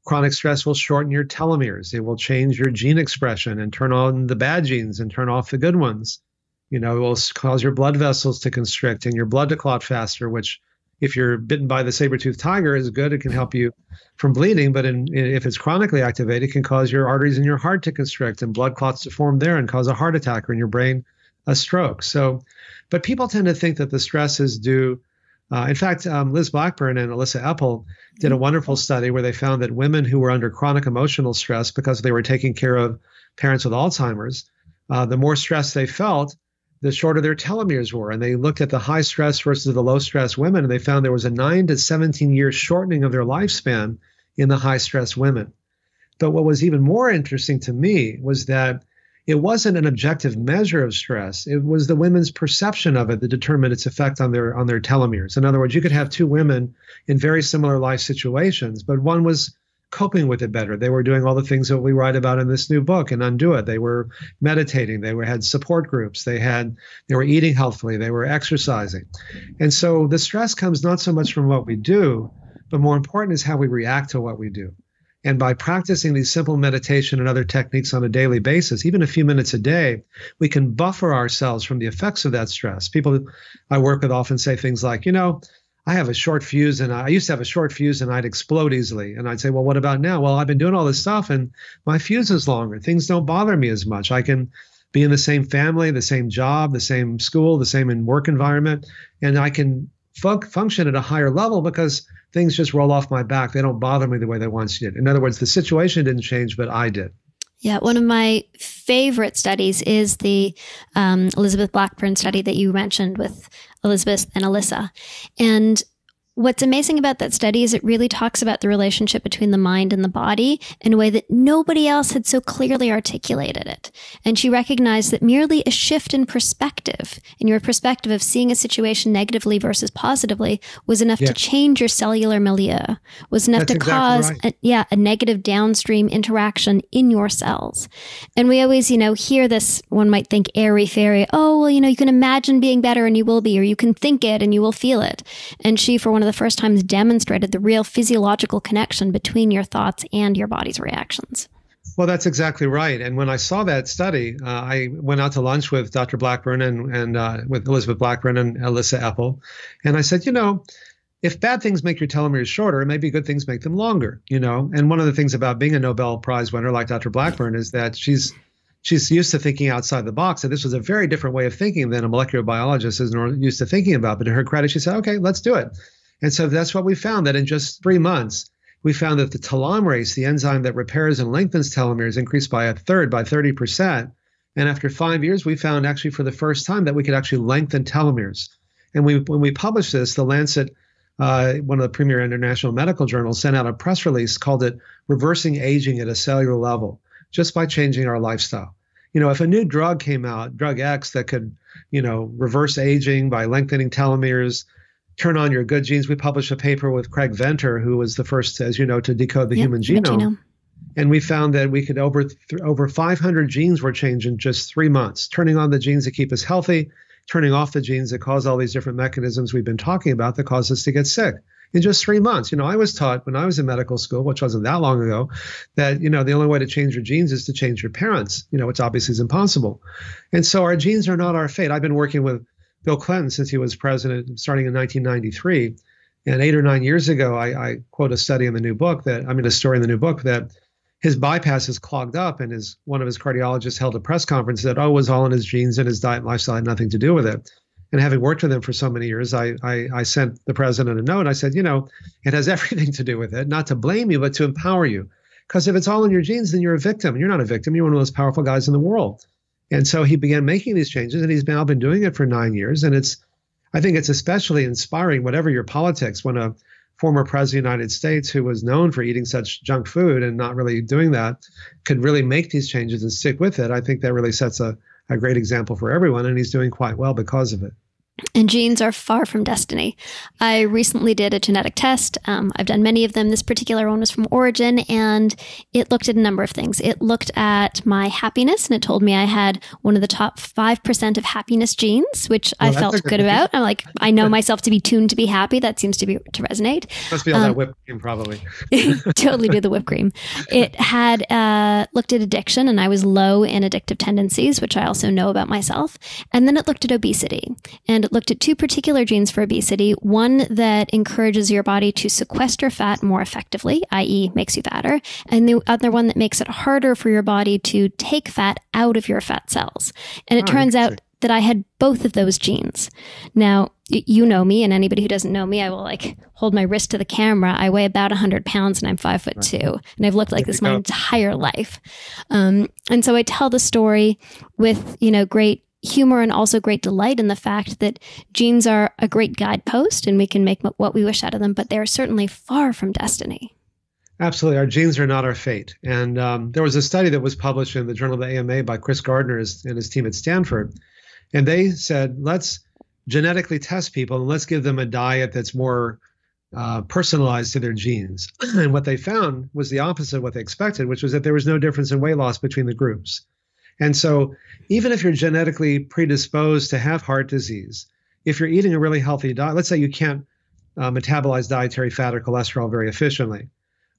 chronic stress will shorten your telomeres. It will change your gene expression and turn on the bad genes and turn off the good ones. It will cause your blood vessels to constrict and your blood to clot faster, which, if you're bitten by the saber-toothed tiger, is good. It can help you from bleeding, but if it's chronically activated, it can cause your arteries in your heart to constrict and blood clots to form there and cause a heart attack, or in your brain, a stroke. So, but people tend to think that the stress is due. In fact, Liz Blackburn and Alyssa Epple did a wonderful study where they found that women who were under chronic emotional stress because they were taking care of parents with Alzheimer's, the more stress they felt, the shorter their telomeres were. And they looked at the high stress versus the low stress women, and they found there was a 9 to 17 year shortening of their lifespan in the high stress women. But what was even more interesting to me was that it wasn't an objective measure of stress. It was the women's perception of it that determined its effect on their telomeres. In other words, you could have two women in very similar life situations, but one was coping with it better. They were doing all the things that we write about in this new book and Undo It. They were meditating. They had support groups. They were eating healthfully. They were exercising. And so the stress comes not so much from what we do, but more important is how we react to what we do. And by practicing these simple meditation and other techniques on a daily basis, even a few minutes a day, we can buffer ourselves from the effects of that stress. People I work with often say things like, I have a short fuse, and I used to have a short fuse and I'd explode easily. And I'd say, well, what about now? Well, I've been doing all this stuff and my fuse is longer. Things don't bother me as much. I can be in the same family, the same job, the same school, the same work environment, and I can function at a higher level because things just roll off my back. They don't bother me the way they once did. In other words, the situation didn't change, but I did. Yeah, one of my favorite studies is the Elizabeth Blackburn study that you mentioned with Elizabeth and Alyssa. And What's amazing about that study is it really talks about the relationship between the mind and the body in a way that nobody else had so clearly articulated it. And she recognized that merely a shift in perspective, in your perspective of seeing a situation negatively versus positively, was enough to change your cellular milieu, was enough to cause a negative downstream interaction in your cells. And we always, hear this, one might think airy-fairy, oh, well, you can imagine being better and you will be, or you can think it and you will feel it. And she, for one of the first times, demonstrated the real physiological connection between your thoughts and your body's reactions. Well, that's exactly right. And when I saw that study, I went out to lunch with Dr. Blackburn and with Elizabeth Blackburn and Alyssa Epple. And I said, if bad things make your telomeres shorter, maybe good things make them longer, And one of the things about being a Nobel Prize winner like Dr. Blackburn is that she's used to thinking outside the box. And this was a very different way of thinking than a molecular biologist is used to thinking about. But to her credit, she said, okay, let's do it. And so that's what we found, that in just 3 months, we found that the telomerase, the enzyme that repairs and lengthens telomeres, increased by a third, by 30%. And after 5 years, we found actually for the first time that we could actually lengthen telomeres. And when we published this, the Lancet, one of the premier international medical journals, sent out a press release, called it Reversing Aging at a Cellular Level, just by changing our lifestyle. If a new drug came out, drug X, that could, reverse aging by lengthening telomeres, turn on your good genes. We published a paper with Craig Venter, who was the first, as you know, to decode the human genome. And we found that we could over 500 genes were changed in just 3 months, turning on the genes that keep us healthy, turning off the genes that cause all these different mechanisms we've been talking about that cause us to get sick. In just 3 months. I was taught when I was in medical school, which wasn't that long ago, that, the only way to change your genes is to change your parents, which obviously is impossible. And so our genes are not our fate. I've been working with Bill Clinton since he was president, starting in 1993. And 8 or 9 years ago, I quote a story in the new book that his bypasses clogged up, and one of his cardiologists held a press conference that, it was all in his genes, and his diet and lifestyle had nothing to do with it. And having worked with him for so many years, I sent the president a note. I said, it has everything to do with it, not to blame you, but to empower you. Because if it's all in your genes, then you're a victim. You're not a victim. You're one of the most powerful guys in the world. And so he began making these changes, and he's now been doing it for 9 years. And I think it's especially inspiring, whatever your politics, when a former president of the United States who was known for eating such junk food and not really doing that could really make these changes and stick with it. I think that really sets a great example for everyone, and he's doing quite well because of it. And genes are far from destiny. I recently did a genetic test. I've done many of them. This particular one was from Origin, and it looked at a number of things. It looked at my happiness, and it told me I had one of the top 5% of happiness genes, which I felt good about. I'm like, I know myself to be tuned to be happy. That seems to resonate. Must be all that whipped cream, probably. Totally do the whipped cream. It had looked at addiction, and I was low in addictive tendencies, which I also know about myself. And then it looked at obesity, and it looked at 2 particular genes for obesity, one that encourages your body to sequester fat more effectively, i.e. makes you fatter, and the other one that makes it harder for your body to take fat out of your fat cells. And it turns out that I had both of those genes. Now, you know me, and anybody who doesn't know me, I will hold my wrist to the camera. I weigh about 100 pounds and I'm 5'2", and I've looked like this my entire life. And so I tell the story with, great humor and also great delight in the fact that genes are a great guidepost and we can make what we wish out of them, but they are certainly far from destiny. Absolutely. Our genes are not our fate. And there was a study that was published in the Journal of the AMA by Chris Gardner and his team at Stanford. And they said, let's genetically test people and let's give them a diet that's more personalized to their genes. And what they found was the opposite of what they expected, which was that there was no difference in weight loss between the groups. And so even if you're genetically predisposed to have heart disease, if you're eating a really healthy diet, let's say you can't metabolize dietary fat or cholesterol very efficiently.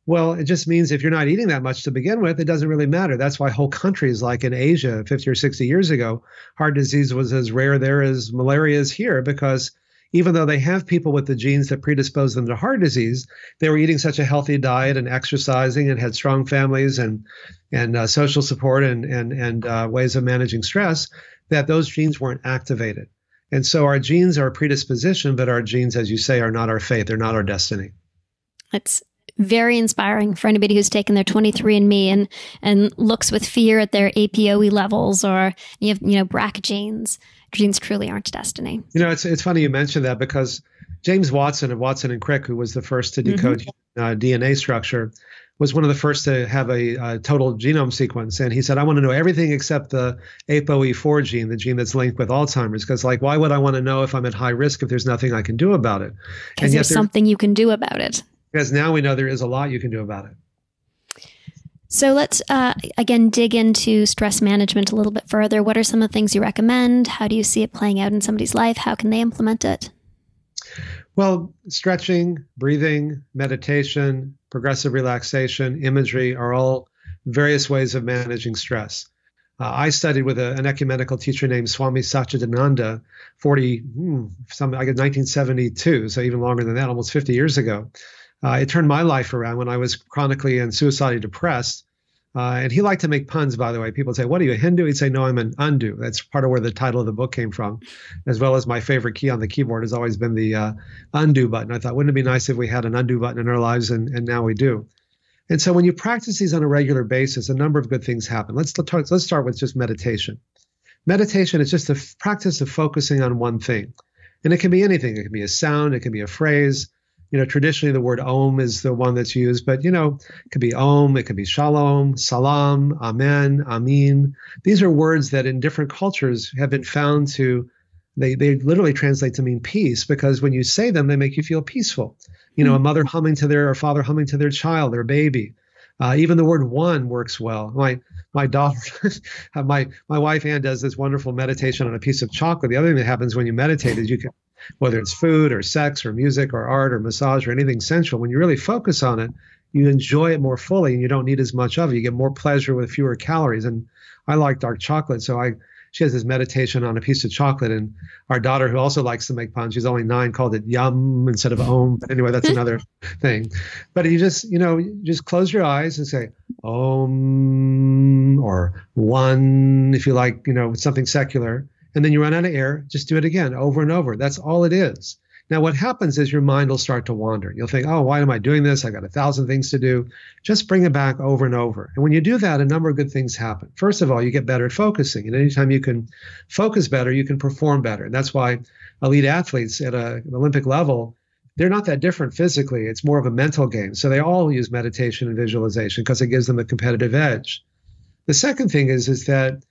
Well, it just means if you're not eating that much to begin with, it doesn't really matter. That's why whole countries like in Asia 50 or 60 years ago, heart disease was as rare there as malaria is here, because even though they have people with the genes that predispose them to heart disease, they were eating such a healthy diet and exercising and had strong families and social support and ways of managing stress that those genes weren't activated. And so our genes are a predisposition, but our genes, as you say, are not our fate. They're not our destiny. It's very inspiring for anybody who's taken their 23andMe and looks with fear at their APOE levels, or you have BRCA genes. Genes truly aren't destiny. It's funny you mentioned that, because James Watson of Watson and Crick, who was the first to decode DNA structure, was one of the first to have a total genome sequence. And he said, I want to know everything except the ApoE4 gene, the gene that's linked with Alzheimer's. Because why would I want to know if I'm at high risk if there's nothing I can do about it? Because there's something you can do about it. Because now we know there is a lot you can do about it. So let's, again, dig into stress management a little bit further. What are some of the things you recommend? How do you see it playing out in somebody's life? How can they implement it? Well, stretching, breathing, meditation, progressive relaxation, imagery are all various ways of managing stress. I studied with an ecumenical teacher named Swami Satchidananda 1972, so even longer than that, almost 50 years ago. It turned my life around when I was chronically and suicidally depressed. And he liked to make puns, by the way. People say, what are you, a Hindu? He'd say, no, I'm an undo. That's part of where the title of the book came from, as well as my favorite key on the keyboard has always been the undo button. I thought, wouldn't it be nice if we had an undo button in our lives? And now we do. And so when you practice these on a regular basis, a number of good things happen. Let's start with just meditation. Meditation is just the practice of focusing on one thing. And it can be anything. It can be a sound. It can be a phrase. Traditionally the word Om is the one that's used, but, it could be Om, it could be Shalom, Salam, Amen, Amin. These are words that in different cultures have been found to, they literally translate to mean peace, because when you say them, they make you feel peaceful. A mother humming to or father humming to their child, their baby. Even the word one works well. My daughter, my wife Ann does this wonderful meditation on a piece of chocolate. The other thing that happens when you meditate is you can, whether it's food or sex or music or art or massage or anything sensual, when you really focus on it, you enjoy it more fully and you don't need as much of it. You get more pleasure with fewer calories. And I like dark chocolate, so she has this meditation on a piece of chocolate, and our daughter, who also likes to make puns, she's only 9, called it yum instead of om. But anyway, that's another thing. But you just close your eyes and say om or one, if you like, something secular. And then you run out of air, just do it again over and over. That's all it is. Now, what happens is your mind will start to wander. You'll think, oh, why am I doing this? I got 1,000 things to do. Just bring it back over and over. And when you do that, a number of good things happen. First of all, you get better at focusing. And anytime you can focus better, you can perform better. And that's why elite athletes at an Olympic level, they're not that different physically. It's more of a mental game. So they all use meditation and visualization because it gives them a competitive edge. The second thing is that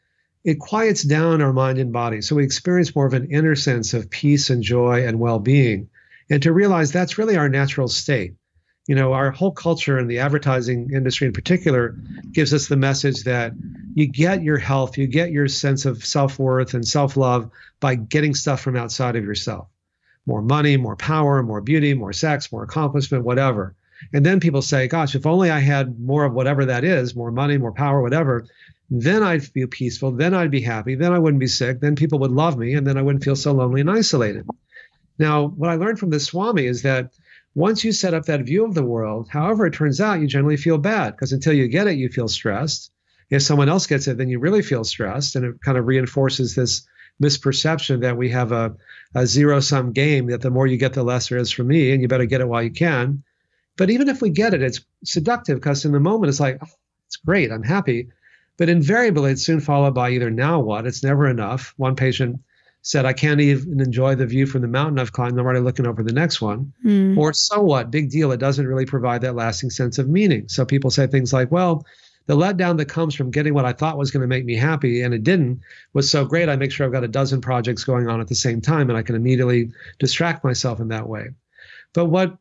it quiets down our mind and body. So we experience more of an inner sense of peace and joy and well-being. And to realize that's really our natural state. Our whole culture and the advertising industry in particular gives us the message that you get your health, you get your sense of self-worth and self-love by getting stuff from outside of yourself. More money, more power, more beauty, more sex, more accomplishment, whatever. And then people say, gosh, if only I had more of whatever that is, more money, more power, whatever, then I'd feel peaceful, then I'd be happy, then I wouldn't be sick, then people would love me, and then I wouldn't feel so lonely and isolated. Now, what I learned from this Swami is that once you set up that view of the world, however it turns out, you generally feel bad, because until you get it, you feel stressed. If someone else gets it, then you really feel stressed, and it kind of reinforces this misperception that we have a zero-sum game, that the more you get, the less there is for me, and you better get it while you can. But even if we get it, it's seductive, because in the moment, it's like, oh, it's great, I'm happy. But invariably, it's soon followed by either now what? It's never enough. One patient said, I can't even enjoy the view from the mountain I've climbed. I'm already looking over the next one. Or so what? Big deal. It doesn't really provide that lasting sense of meaning. So people say things like, well, the letdown that comes from getting what I thought was going to make me happy and it didn't was so great. I make sure I've got a dozen projects going on at the same time and I can immediately distract myself in that way. But what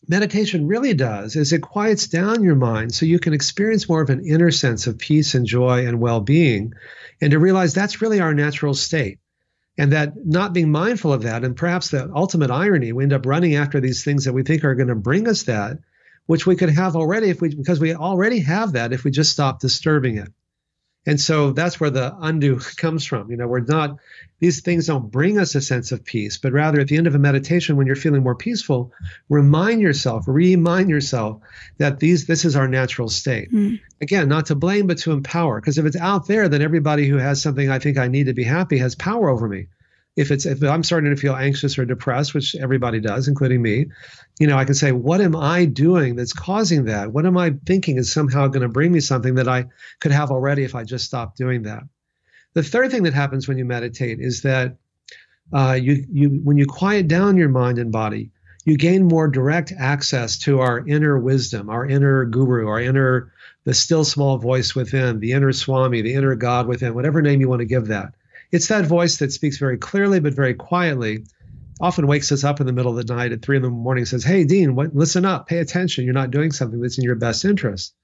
meditation really does is it quiets down your mind so you can experience more of an inner sense of peace and joy and well-being, and to realize that's really our natural state. And that not being mindful of that, and perhaps the ultimate irony, we end up running after these things that we think are going to bring us that, which we could have already because we already have that if we just stop disturbing it. And so that's where the undo comes from. These things don't bring us a sense of peace, but rather at the end of a meditation, when you're feeling more peaceful, remind yourself that this is our natural state. Again, not to blame, but to empower. Because if it's out there, then everybody who has something I think I need to be happy has power over me. If I'm starting to feel anxious or depressed, which everybody does, including me, I can say, what am I doing that's causing that? What am I thinking is somehow going to bring me something that I could have already if I just stopped doing that? The third thing that happens when you meditate is that when you quiet down your mind and body, you gain more direct access to our inner wisdom, our inner guru, the still small voice within, the inner Swami, the inner God within, whatever name you want to give that. It's that voice that speaks very clearly but very quietly, often wakes us up in the middle of the night at 3 a.m, says, "Hey, Dean, listen up, pay attention. You're not doing something that's in your best interest."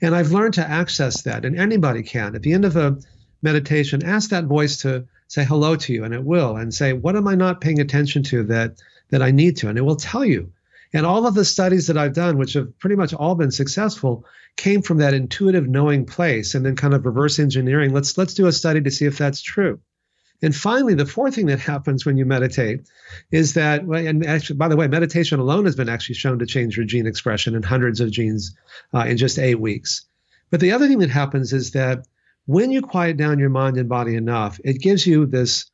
And I've learned to access that, and anybody can. At the end of a meditation, ask that voice to say hello to you, and it will, and say, what am I not paying attention to that I need to? And it will tell you. And all of the studies that I've done, which have pretty much all been successful, came from that intuitive knowing place, and then kind of reverse engineering. Let's do a study to see if that's true. And finally, the fourth thing that happens when you meditate is that, and actually, by the way, meditation alone has been actually shown to change your gene expression in hundreds of genes in just 8 weeks. But the other thing that happens is that when you quiet down your mind and body enough, it gives you this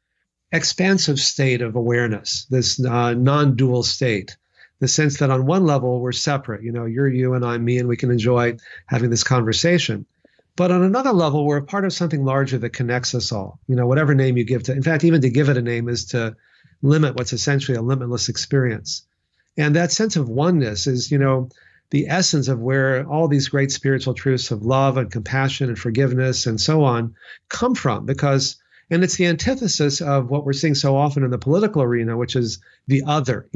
expansive state of awareness, this non-dual state, the sense that on one level we're separate. You're you and I'm me, and we can enjoy having this conversation. But on another level, we're a part of something larger that connects us all. Whatever name you give to, in fact, even to give it a name is to limit what's essentially a limitless experience. And that sense of oneness is, the essence of where all these great spiritual truths of love and compassion and forgiveness and so on come from, and it's the antithesis of what we're seeing so often in the political arena, which is the other.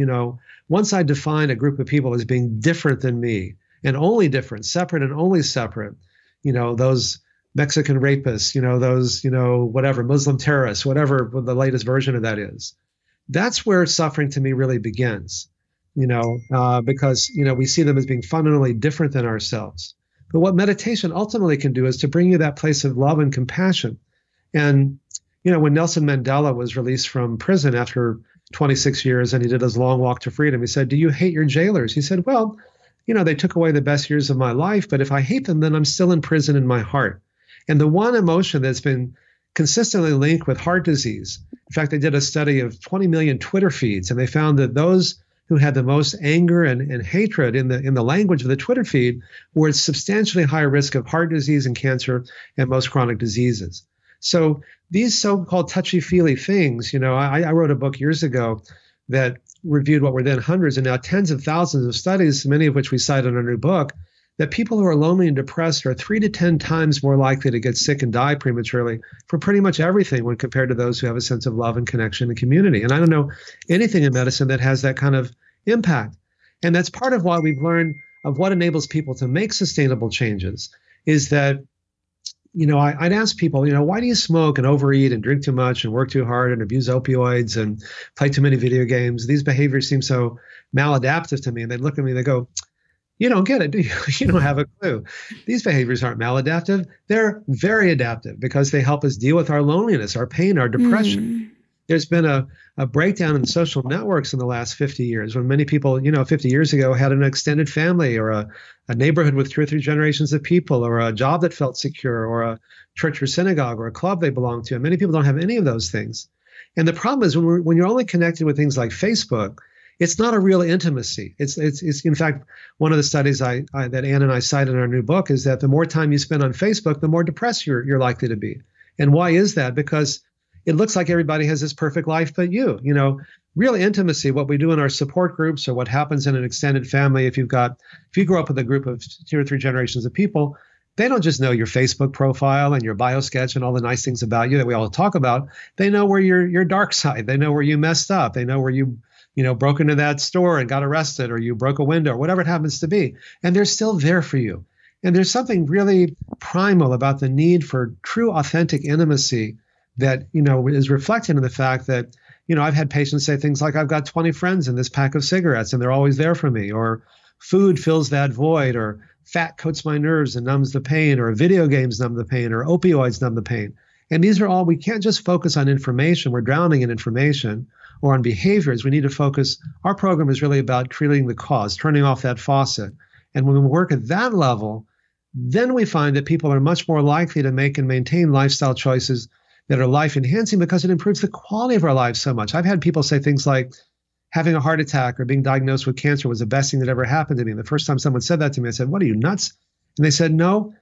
Once I define a group of people as being different than me and only different, separate and only separate, those Mexican rapists, those, whatever, Muslim terrorists, whatever the latest version of that is, that's where suffering to me really begins. Because, we see them as being fundamentally different than ourselves. But what meditation ultimately can do is to bring you that place of love and compassion. And, when Nelson Mandela was released from prison after 26 years and he did his long walk to freedom, he said, "Do you hate your jailers?" He said, "Well, they took away the best years of my life, but if I hate them, then I'm still in prison in my heart." And the one emotion that's been consistently linked with heart disease, in fact, they did a study of 20 million Twitter feeds, and they found that those who had the most anger and hatred in the language of the Twitter feed were at substantially higher risk of heart disease and cancer and most chronic diseases. So these so-called touchy-feely things, I wrote a book years ago that reviewed what were then hundreds and now tens of thousands of studies, many of which we cite in our new book, that people who are lonely and depressed are 3 to 10 times more likely to get sick and die prematurely for pretty much everything when compared to those who have a sense of love and connection and community. And I don't know anything in medicine that has that kind of impact. And that's part of why we've learned of what enables people to make sustainable changes is that, I'd ask people, why do you smoke and overeat and drink too much and work too hard and abuse opioids and play too many video games? These behaviors seem so maladaptive to me. And they'd look at me and they go, "You don't get it, do you? You don't have a clue. These behaviors aren't maladaptive. They're very adaptive because they help us deal with our loneliness, our pain, our depression." There's been a breakdown in social networks in the last 50 years when many people, 50 years ago had an extended family or a neighborhood with 2 or 3 generations of people or a job that felt secure or a church or synagogue or a club they belonged to. And many people don't have any of those things. And the problem is when you're only connected with things like Facebook, it's not a real intimacy. It's in fact, one of the studies that Ann and I cite in our new book is that the more time you spend on Facebook, the more depressed you're likely to be. And why is that? Because it looks like everybody has this perfect life but you. Real intimacy, what we do in our support groups or what happens in an extended family, if you grow up with a group of 2 or 3 generations of people, they don't just know your Facebook profile and your bio sketch and all the nice things about you that we all talk about. They know where your dark side. They know where you messed up. They know where you broke into that store and got arrested, or you broke a window, or whatever it happens to be. And they're still there for you. And there's something really primal about the need for true, authentic intimacy that, is reflected in the fact that, I've had patients say things like, "I've got 20 friends in this pack of cigarettes and they're always there for me," or "Food fills that void," or "Fat coats my nerves and numbs the pain," or "Video games numb the pain," or "Opioids numb the pain." And these are all, we can't just focus on information. We're drowning in information or on behaviors. We need to focus. Our program is really about treating the cause, turning off that faucet. And when we work at that level, then we find that people are much more likely to make and maintain lifestyle choices that are life enhancing because it improves the quality of our lives so much. I've had people say things like having a heart attack or being diagnosed with cancer was the best thing that ever happened to me. And the first time someone said that to me, I said, "What are you, nuts?" And they said, "No,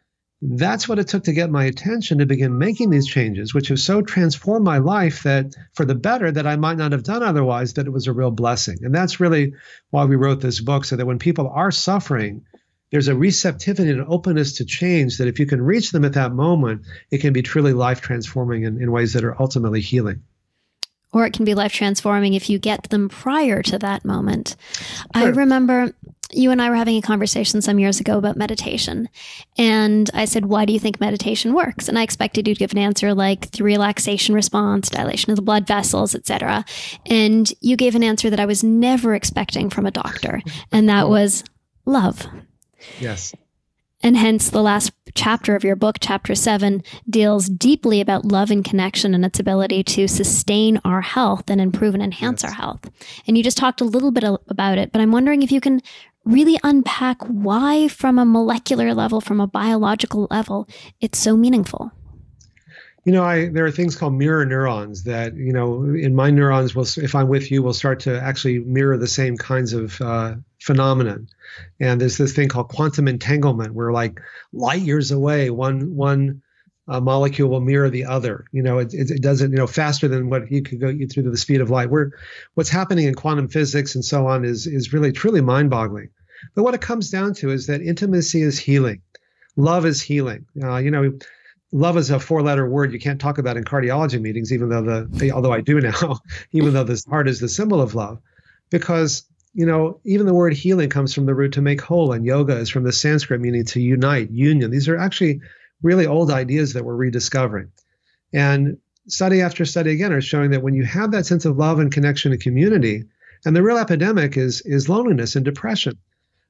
That's what it took to get my attention to begin making these changes, which have so transformed my life that for the better that I might not have done otherwise, that it was a real blessing. And that's really why we wrote this book, so that when people are suffering, there's a receptivity and openness to change that if you can reach them at that moment, it can be truly life transforming in ways that are ultimately healing. Or it can be life transforming if you get them prior to that moment. Sure. I remember you and I were having a conversation some years ago about meditation. And I said, why do you think meditation works? And I expected you to give an answer like the relaxation response, dilation of the blood vessels, etc. And you gave an answer that I was never expecting from a doctor. And that was love. Yes. And hence the last chapter of your book, chapter 7, deals deeply about love and connection and its ability to sustain our health and improve and enhance our health. And you just talked a little bit about it, but I'm wondering if you can really unpack why from a molecular level, from a biological level, it's so meaningful. There are things called mirror neurons that, in my neurons, if I'm with you, will start to actually mirror the same kinds of phenomenon. And there's this thing called quantum entanglement, where like light years away, one molecule will mirror the other. It doesn't, faster than what you could go through to the speed of light. What's happening in quantum physics and so on is really, truly mind-boggling. But what it comes down to is that intimacy is healing. Love is healing. Love is a 4-letter word you can't talk about in cardiology meetings, even though although I do now, even though this heart is the symbol of love, because even the word healing comes from the root to make whole, and yoga is from the Sanskrit meaning to unite, union. These are actually really old ideas that we're rediscovering. And study after study again are showing that when you have that sense of love and connection and community, and the real epidemic is loneliness and depression,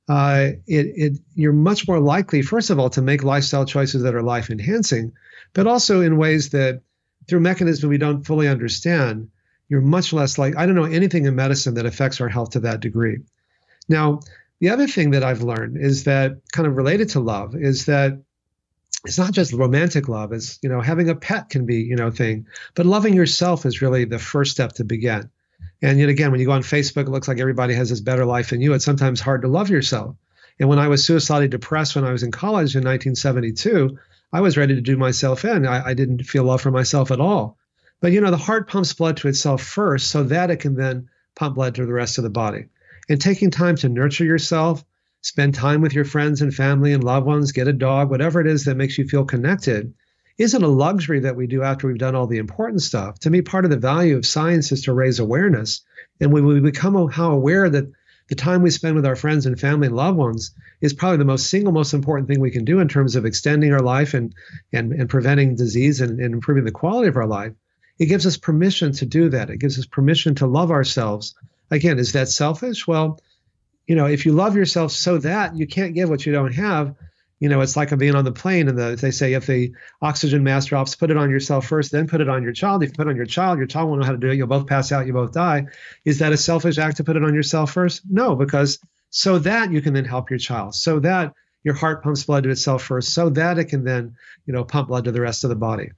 you're much more likely, first of all, to make lifestyle choices that are life enhancing, but also in ways that through mechanisms we don't fully understand, you're much less like, I don't know anything in medicine that affects our health to that degree. Now, the other thing that I've learned is that, kind of related to love, is that it's not just romantic love. It's, having a pet can be, thing, but loving yourself is really the first step to begin. And yet again, when you go on Facebook, it looks like everybody has this better life than you. It's sometimes hard to love yourself. And when I was suicidally depressed when I was in college in 1972, I was ready to do myself in. I didn't feel love for myself at all. But, the heart pumps blood to itself first so that it can then pump blood to the rest of the body. And taking time to nurture yourself, spend time with your friends and family and loved ones, get a dog, whatever it is that makes you feel connected, isn't a luxury that we do after we've done all the important stuff. To me, part of the value of science is to raise awareness. And when we become how aware that the time we spend with our friends and family and loved ones is probably the single most important thing we can do in terms of extending our life and preventing disease and improving the quality of our life, it gives us permission to do that. It gives us permission to love ourselves. Again, is that selfish? Well, if you love yourself so that you can't give what you don't have, it's like being on the plane and they say if the oxygen mask drops, put it on yourself first, then put it on your child. If you put it on your child won't know how to do it. You'll both pass out, you both die. Is that a selfish act to put it on yourself first? No, because so that you can then help your child, so that your heart pumps blood to itself first, so that it can then, pump blood to the rest of the body.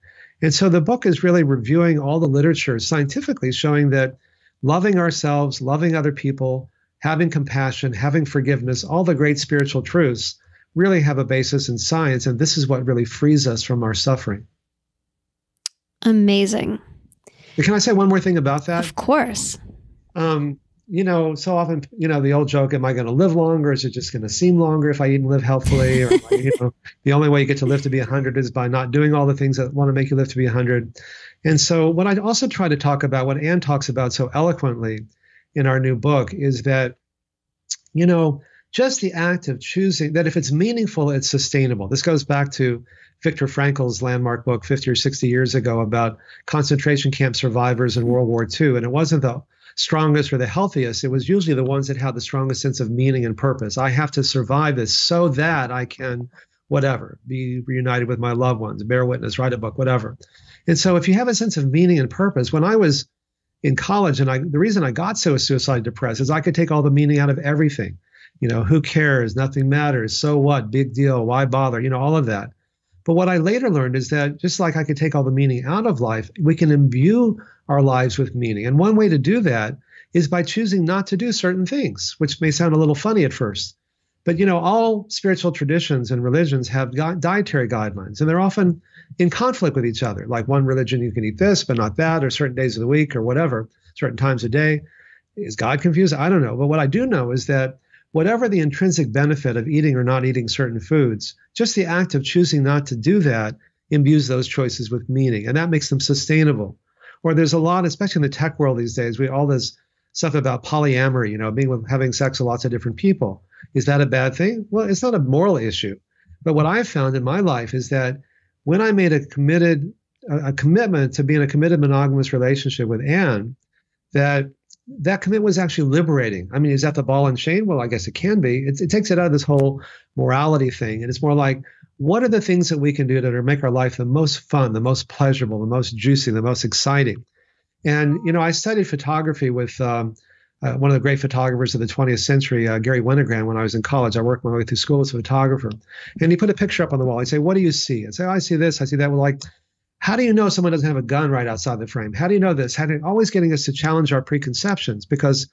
And so the book is really reviewing all the literature scientifically showing that loving ourselves, loving other people, having compassion, having forgiveness, all the great spiritual truths really have a basis in science. And this is what really frees us from our suffering. Amazing. Can I say one more thing about that? Of course. So often, the old joke, am I going to live longer? Is it just going to seem longer if I eat and live healthfully? Or, the only way you get to live to be 100 is by not doing all the things that want to make you live to be 100. And so what I also try to talk about, what Anne talks about so eloquently in our new book, is that, just the act of choosing, that if it's meaningful, it's sustainable. This goes back to Viktor Frankl's landmark book 50 or 60 years ago about concentration camp survivors in World War II. And it wasn't the strongest or the healthiest. It was usually the ones that had the strongest sense of meaning and purpose. I have to survive this so that I can, whatever, be reunited with my loved ones, bear witness, write a book, whatever. And so if you have a sense of meaning and purpose, when I was in college, and the reason I got so suicide depressed is I could take all the meaning out of everything. Who cares? Nothing matters. So what? Big deal. Why bother? All of that. But what I later learned is that just like I could take all the meaning out of life, we can imbue our lives with meaning. And one way to do that is by choosing not to do certain things, which may sound a little funny at first. But, all spiritual traditions and religions have dietary guidelines, and they're often in conflict with each other. Like one religion, you can eat this, but not that, or certain days of the week or whatever, certain times of day. Is God confused? I don't know. But what I do know is that whatever the intrinsic benefit of eating or not eating certain foods, just the act of choosing not to do that imbues those choices with meaning, and that makes them sustainable. Or there's a lot, especially in the tech world these days, all this stuff about polyamory, having sex with lots of different people. Is that a bad thing? Well, it's not a moral issue. But what I've found in my life is that when I made a commitment to be in a committed monogamous relationship with Anne, that commitment was actually liberating. I mean, is that the ball and chain? Well, I guess it can be. It takes it out of this whole morality thing. And it's more like, what are the things that we can do to make our life the most fun, the most pleasurable, the most juicy, the most exciting? And, I studied photography with one of the great photographers of the 20th century, Gary Winogrand, when I was in college. I worked my way through school as a photographer. And he put a picture up on the wall. He'd say, what do you see? I'd say, oh, I see this, I see that. Well, like, how do you know someone doesn't have a gun right outside the frame? How do you know this? Always getting us to challenge our preconceptions, because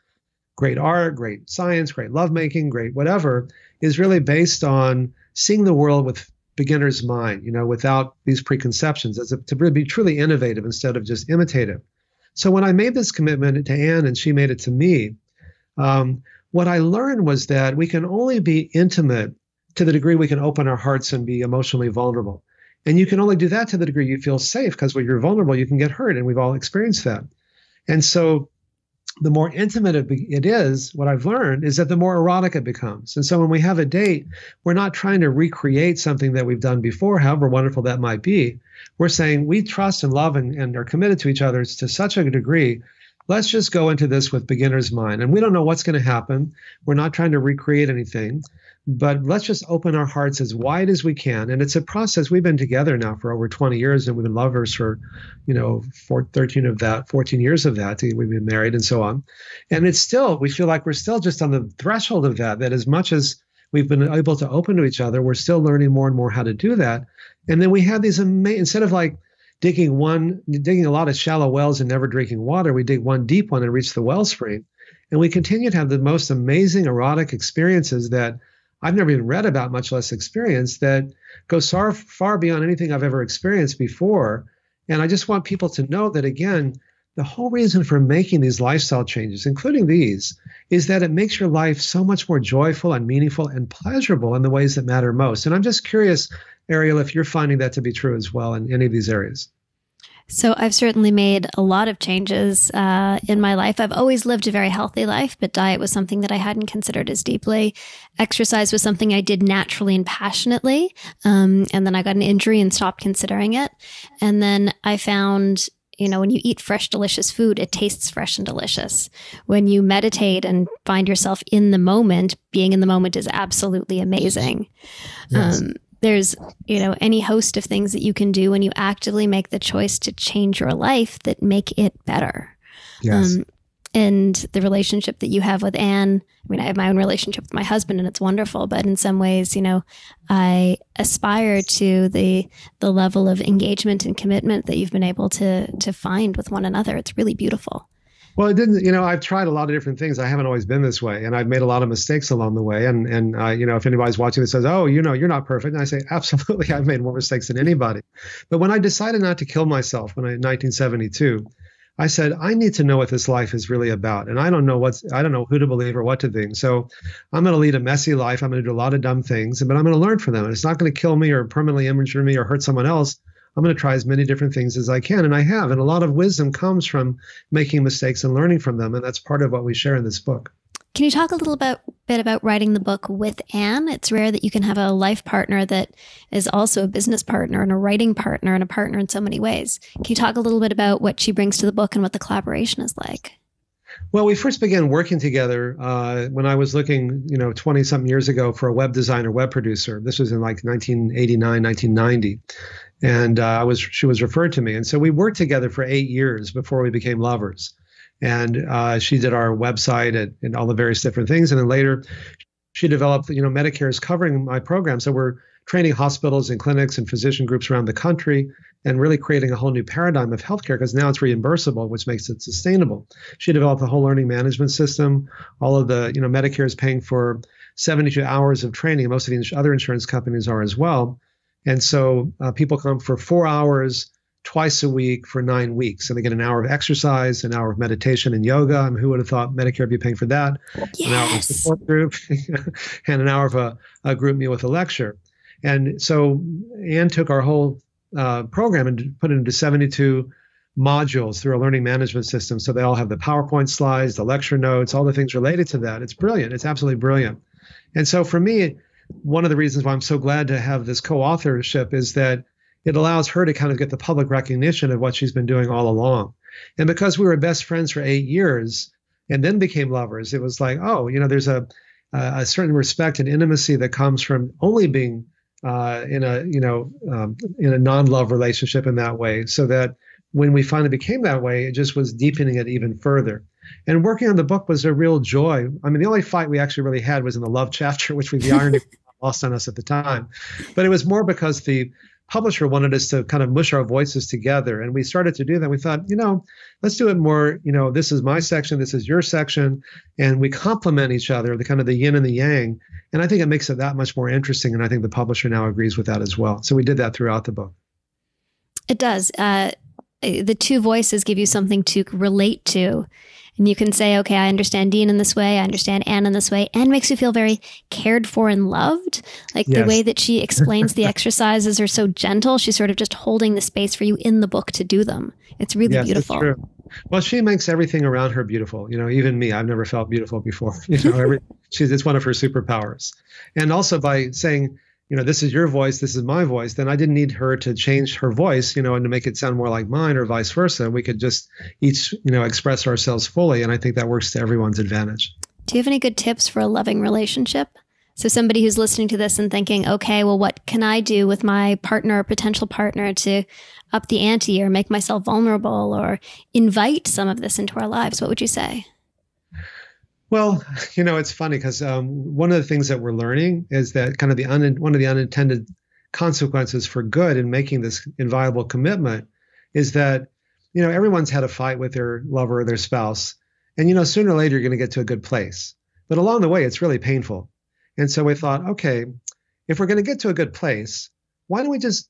great art, great science, great lovemaking, great whatever is really based on seeing the world with beginner's mind, without these preconceptions, to really be truly innovative instead of just imitative. So when I made this commitment to Anne and she made it to me, what I learned was that we can only be intimate to the degree we can open our hearts and be emotionally vulnerable. And you can only do that to the degree you feel safe, because when you're vulnerable, you can get hurt, and we've all experienced that. And so the more intimate it is, what I've learned is that the more erotic it becomes. And so when we have a date, we're not trying to recreate something that we've done before, however wonderful that might be. We're saying we trust and love and are committed to each other to such a degree. Let's just go into this with beginner's mind. And we don't know what's going to happen. We're not trying to recreate anything, but let's just open our hearts as wide as we can. And it's a process. We've been together now for over 20 years, and we've been lovers for, 14 of that, 14 years of that. We've been married and so on. And it's still, we feel like we're still just on the threshold of that as much as we've been able to open to each other, we're still learning more and more how to do that. And then we have these amazing, instead of like digging a lot of shallow wells and never drinking water, we dig one deep one and reach the wellspring. And we continue to have the most amazing erotic experiences that I've never even read about, much less experienced, that go far beyond anything I've ever experienced before. And I just want people to know that, again, the whole reason for making these lifestyle changes, including these, is that it makes your life so much more joyful and meaningful and pleasurable in the ways that matter most. And I'm just curious, Ariel, if you're finding that to be true as well in any of these areas. So I've certainly made a lot of changes in my life. I've always lived a very healthy life, but diet was something that I hadn't considered as deeply. Exercise was something I did naturally and passionately. And then I got an injury and stopped considering it. And then I found, when you eat fresh, delicious food, it tastes fresh and delicious. When you meditate and find yourself in the moment, being in the moment is absolutely amazing. Yes. There's, any host of things that you can do when you actively make the choice to change your life that make it better. Yes. And the relationship that you have with Anne, I have my own relationship with my husband and it's wonderful, but in some ways, I aspire to the level of engagement and commitment that you've been able to find with one another. It's really beautiful. Well, it didn't, I've tried a lot of different things. I haven't always been this way, and I've made a lot of mistakes along the way. And if anybody's watching this says, oh, you're not perfect. And I say, absolutely, I've made more mistakes than anybody. But when I decided not to kill myself in 1972, I said, I need to know what this life is really about. And I don't know who to believe or what to think. So I'm going to lead a messy life. I'm going to do a lot of dumb things, but I'm going to learn from them. And it's not going to kill me or permanently injure me or hurt someone else. I'm going to try as many different things as I can. And I have. And a lot of wisdom comes from making mistakes and learning from them. And that's part of what we share in this book. Can you talk a little bit about writing the book with Anne? It's rare that you can have a life partner that is also a business partner and a writing partner and a partner in so many ways. Can you talk a little bit about what she brings to the book and what the collaboration is like? Well, we first began working together when I was looking, 20-something years ago for a web designer, web producer. This was in like 1989, 1990. And she was referred to me. And so we worked together for 8 years before we became lovers. And she did our website and all the various different things. And then later she developed, Medicare is covering my program. So we're training hospitals and clinics and physician groups around the country and really creating a whole new paradigm of healthcare because now it's reimbursable, which makes it sustainable. She developed the whole learning management system. All of the, Medicare is paying for 72 hours of training. Most of the other insurance companies are as well. And so people come for 4 hours twice a week for 9 weeks. And they get an hour of exercise, an hour of meditation and yoga. I mean, who would have thought Medicare would be paying for that? Yes. An hour of support group and an hour of a group meal with a lecture. And so Anne took our whole program and put it into 72 modules through a learning management system. So they all have the PowerPoint slides, the lecture notes, all the things related to that. It's brilliant. It's absolutely brilliant. And so for me, one of the reasons why I'm so glad to have this co-authorship is that it allows her to kind of get the public recognition of what she's been doing all along. And because we were best friends for 8 years and then became lovers, it was like, oh, there's a certain respect and intimacy that comes from only being in a non-love relationship in that way, so that when we finally became that way, it just was deepening it even further. And working on the book was a real joy. I mean, the only fight we actually really had was in the love chapter, which the irony lost on us at the time. But it was more because the publisher wanted us to kind of mush our voices together. And we started to do that. We thought, let's do it more, this is my section, this is your section, and we complement each other, the kind of the yin and the yang. And I think it makes it that much more interesting. And I think the publisher now agrees with that as well. So we did that throughout the book. It does. The two voices give you something to relate to. And you can say, okay, I understand Dean in this way, I understand Anne in this way. Anne makes you feel very cared for and loved. Like the way that she explains the exercises are so gentle. She's sort of just holding the space for you in the book to do them. It's really beautiful. That's true. Well, she makes everything around her beautiful. Even me, I've never felt beautiful before. It's one of her superpowers. And also by saying, this is your voice, this is my voice, then I didn't need her to change her voice, and to make it sound more like mine or vice versa. We could just each, express ourselves fully. And I think that works to everyone's advantage. Do you have any good tips for a loving relationship? So somebody who's listening to this and thinking, okay, well, what can I do with my partner or potential partner to up the ante or make myself vulnerable or invite some of this into our lives? What would you say? Well, it's funny because one of the things that we're learning is that kind of one of the unintended consequences for good in making this inviolable commitment is that, everyone's had a fight with their lover or their spouse. And, sooner or later, you're going to get to a good place. But along the way, it's really painful. And so we thought, okay, if we're going to get to a good place, why don't we just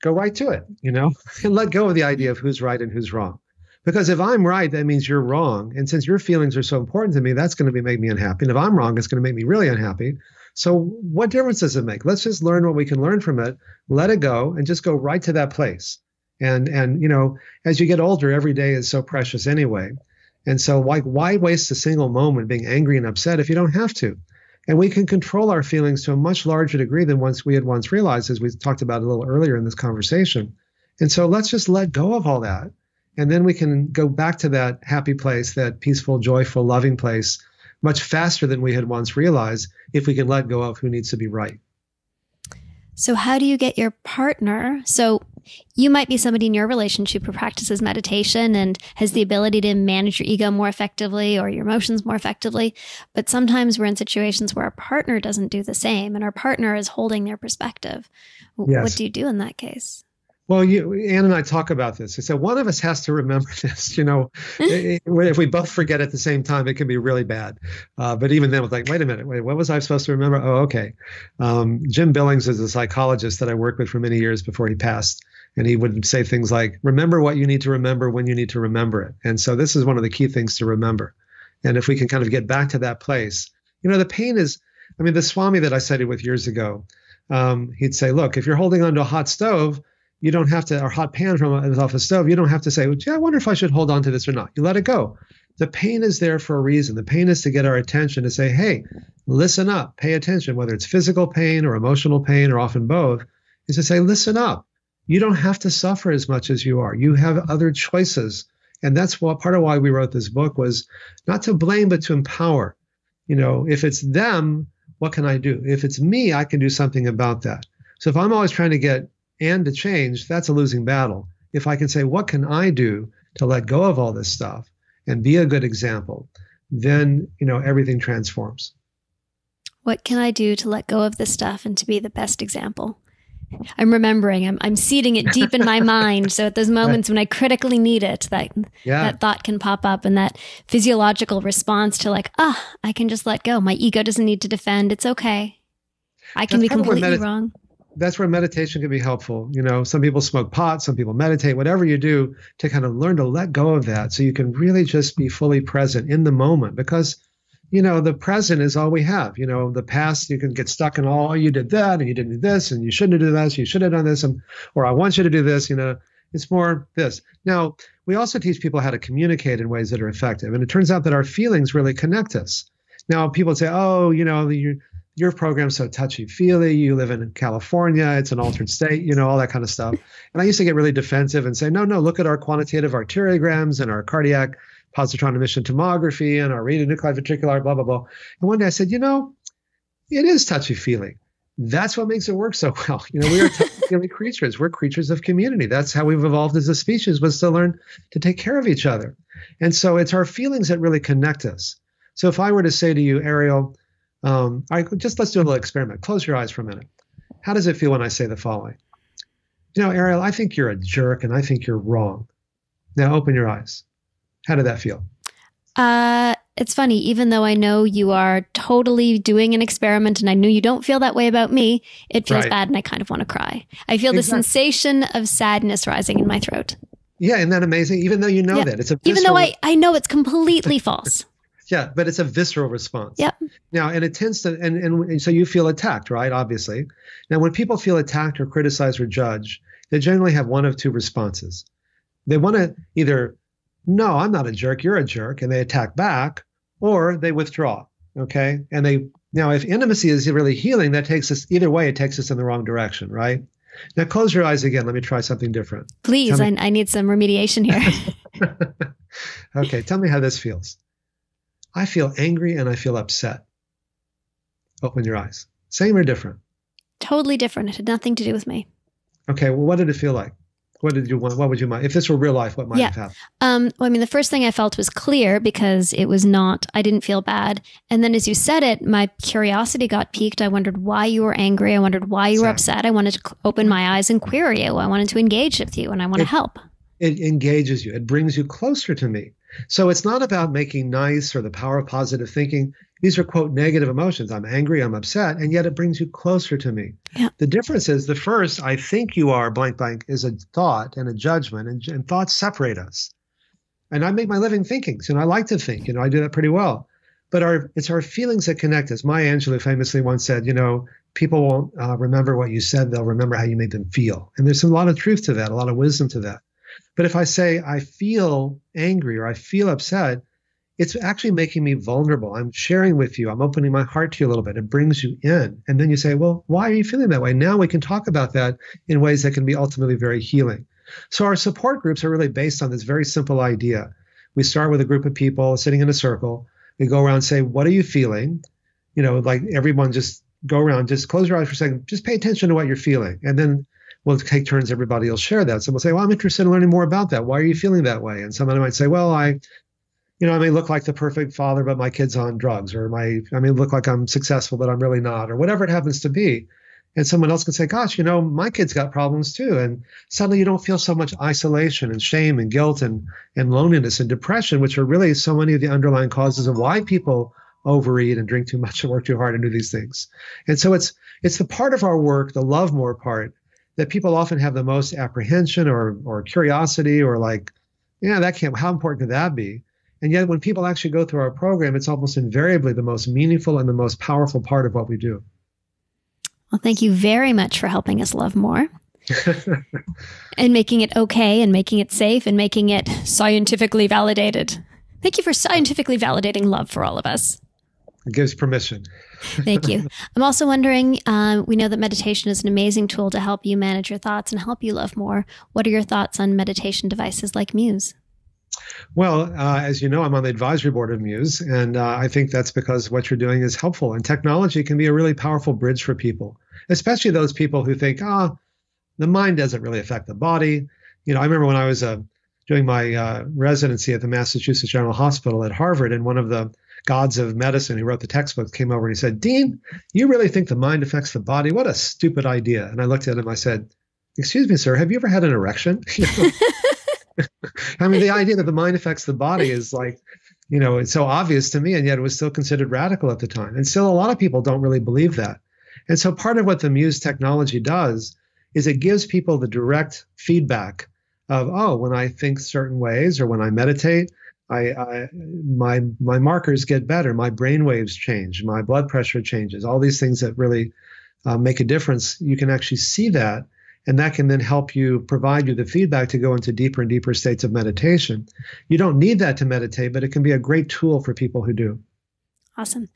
go right to it, and let go of the idea of who's right and who's wrong. Because if I'm right, that means you're wrong. And since your feelings are so important to me, that's going to make me unhappy. And if I'm wrong, it's going to make me really unhappy. So what difference does it make? Let's just learn what we can learn from it, let it go, and just go right to that place. And as you get older, every day is so precious anyway. And so why waste a single moment being angry and upset if you don't have to? And we can control our feelings to a much larger degree than we had once realized, as we talked about a little earlier in this conversation. And so let's just let go of all that. And then we can go back to that happy place, that peaceful, joyful, loving place, much faster than we had once realized if we can let go of who needs to be right. So how do you get your partner? So you might be somebody in your relationship who practices meditation and has the ability to manage your ego more effectively or your emotions more effectively. But sometimes we're in situations where our partner doesn't do the same and our partner is holding their perspective. Yes. What do you do in that case? Well, Anne and I talk about this. I said, one of us has to remember this. If we both forget at the same time, it can be really bad. But even then, it's like, wait a minute, what was I supposed to remember? Oh, okay. Jim Billings is a psychologist that I worked with for many years before he passed. And he would say things like, remember what you need to remember when you need to remember it. And so this is one of the key things to remember. And if we can kind of get back to that place, the pain is, the Swami that I studied with years ago, he'd say, look, if you're holding onto a hot stove, you don't have to, or hot pan from off a stove, you don't have to say, well, gee, I wonder if I should hold on to this or not. You let it go. The pain is there for a reason. The pain is to get our attention, to say, hey, listen up, pay attention, whether it's physical pain or emotional pain or often both, is to say, listen up. You don't have to suffer as much as you are. You have other choices. And that's part of why we wrote this book, was not to blame, but to empower. If it's them, what can I do? If it's me, I can do something about that. So if I'm always trying to get Anne to change, that's a losing battle. If I can say, what can I do to let go of all this stuff and be a good example, then, everything transforms. What can I do to let go of this stuff and to be the best example? I'm remembering. I'm seeding it deep in my mind. So at those moments when I critically need it, that thought can pop up, and that physiological response to like, I can just let go. My ego doesn't need to defend. It's okay. I can be completely wrong. That's where meditation can be helpful. Some people smoke pot, some people meditate, whatever you do to kind of learn to let go of that so you can really just be fully present in the moment, because the present is all we have. The past, you can get stuck in you did that and you didn't do this and you shouldn't have done this, you should have done this, or I want you to do this, it's more this. Now, we also teach people how to communicate in ways that are effective. And it turns out that our feelings really connect us. Now, people say, your program's so touchy-feely, you live in California, it's an altered state, all that kind of stuff. And I used to get really defensive and say, no, look at our quantitative arteriograms and our cardiac positron emission tomography and our radionuclide ventricular, blah, blah, blah. And one day I said, it is touchy-feely. That's what makes it work so well. We are touchy-feely creatures. We're creatures of community. That's how we've evolved as a species, was to learn to take care of each other. And so it's our feelings that really connect us. So if I were to say to you, Ariel, let's do a little experiment. Close your eyes for a minute. How does it feel when I say the following? Ariel, I think you're a jerk and I think you're wrong. Now open your eyes. How did that feel? It's funny, even though I know you are totally doing an experiment and I know you don't feel that way about me, it feels bad and I kind of want to cry. I feel the sensation of sadness rising in my throat. Yeah, isn't that amazing? Even though you know that. It's even though I know it's completely false. Yeah, but it's a visceral response. Yep. Now, and it tends to, and so you feel attacked, right? Obviously. Now, when people feel attacked or criticized or judged, they generally have one of two responses. They want to either, no, I'm not a jerk, you're a jerk, and they attack back, or they withdraw, okay? And now if intimacy is really healing, that takes us, either way, it takes us in the wrong direction, right? Now, close your eyes again. Let me try something different. Please, I need some remediation here. Okay, tell me how this feels. I feel angry and I feel upset. Open your eyes. Same or different? Totally different. It had nothing to do with me. Okay, well, what did it feel like? What did you want? What would you mind? If this were real life, what might have happened? Well, the first thing I felt was clear because it was not, I didn't feel bad. And then as you said it, my curiosity got piqued. I wondered why you were angry. I wondered why you were upset. I wanted to open my eyes and query you. I wanted to engage with you and I want to help. It engages you. It brings you closer to me. So it's not about making nice or the power of positive thinking. These are, quote, negative emotions. I'm angry, I'm upset, and yet it brings you closer to me. Yeah. The difference is the first, I think you are blank blank, is a thought and a judgment, and thoughts separate us. And I make my living thinking. So I like to think. I do that pretty well. But it's our feelings that connect us. Maya Angelou famously once said, people won't remember what you said. They'll remember how you made them feel. And there's a lot of truth to that, a lot of wisdom to that. But if I say I feel angry or I feel upset, it's actually making me vulnerable. I'm sharing with you. I'm opening my heart to you a little bit. It brings you in. And then you say, well, why are you feeling that way? Now we can talk about that in ways that can be ultimately very healing. So our support groups are really based on this very simple idea. We start with a group of people sitting in a circle. We go around and say, what are you feeling? Like everyone just go around, just close your eyes for a second. Just pay attention to what you're feeling. And then we'll take turns. Everybody will share that. So we'll say, well, I'm interested in learning more about that. Why are you feeling that way? And someone might say, well, I may look like the perfect father, but my kid's on drugs, or I may look like I'm successful, but I'm really not, or whatever it happens to be. And someone else can say, gosh, my kid's got problems too. And suddenly you don't feel so much isolation and shame and guilt and loneliness and depression, which are really so many of the underlying causes of why people overeat and drink too much and work too hard and do these things. And so it's the part of our work, the love more part, that people often have the most apprehension or curiosity or like, how important could that be? And yet when people actually go through our program, it's almost invariably the most meaningful and the most powerful part of what we do. Well, thank you very much for helping us love more and making it okay and making it safe and making it scientifically validated. Thank you for scientifically validating love for all of us. It gives permission. Thank you. I'm also wondering, we know that meditation is an amazing tool to help you manage your thoughts and help you love more. What are your thoughts on meditation devices like Muse? Well, as you know, I'm on the advisory board of Muse, and I think that's because what you're doing is helpful. And technology can be a really powerful bridge for people, especially those people who think, the mind doesn't really affect the body. I remember when I was doing my residency at the Massachusetts General Hospital at Harvard, and one of the gods of medicine who wrote the textbook came over and he said, "Dean, you really think the mind affects the body? What a stupid idea." And I looked at him, I said, "Excuse me, sir, have you ever had an erection?" I mean, the idea that the mind affects the body is like, it's so obvious to me, and yet it was still considered radical at the time. And still a lot of people don't really believe that. And so part of what the Muse technology does is it gives people the direct feedback of, oh, when I think certain ways or when I meditate, my markers get better, my brain waves change, my blood pressure changes, all these things that really make a difference. You can actually see that, and that can then help you, provide you the feedback to go into deeper and deeper states of meditation. You don't need that to meditate, but it can be a great tool for people who do. Awesome.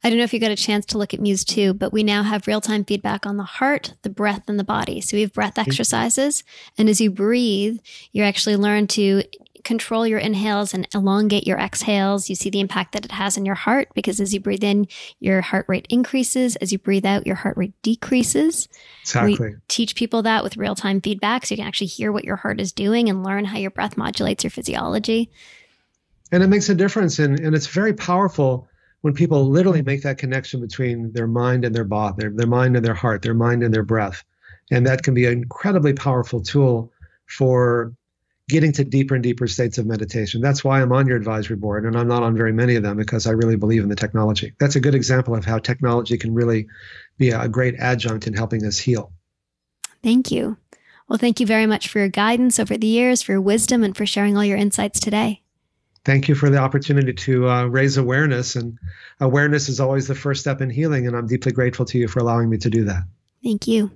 I don't know if you got a chance to look at Muse 2, but we now have real-time feedback on the heart, the breath, and the body. So we have breath exercises. And as you breathe, you actually learn to control your inhales and elongate your exhales. You see the impact that it has on your heart, because as you breathe in, your heart rate increases. As you breathe out, your heart rate decreases. Exactly. We teach people that with real-time feedback, so you can actually hear what your heart is doing and learn how your breath modulates your physiology. And it makes a difference. And it's very powerful when people literally make that connection between their mind and their body, their mind and their heart, their mind and their breath. And that can be an incredibly powerful tool for getting to deeper and deeper states of meditation. That's why I'm on your advisory board, and I'm not on very many of them, because I really believe in the technology. That's a good example of how technology can really be a great adjunct in helping us heal. Thank you. Well, thank you very much for your guidance over the years, for your wisdom, and for sharing all your insights today. Thank you for the opportunity to raise awareness. And awareness is always the first step in healing. And I'm deeply grateful to you for allowing me to do that. Thank you.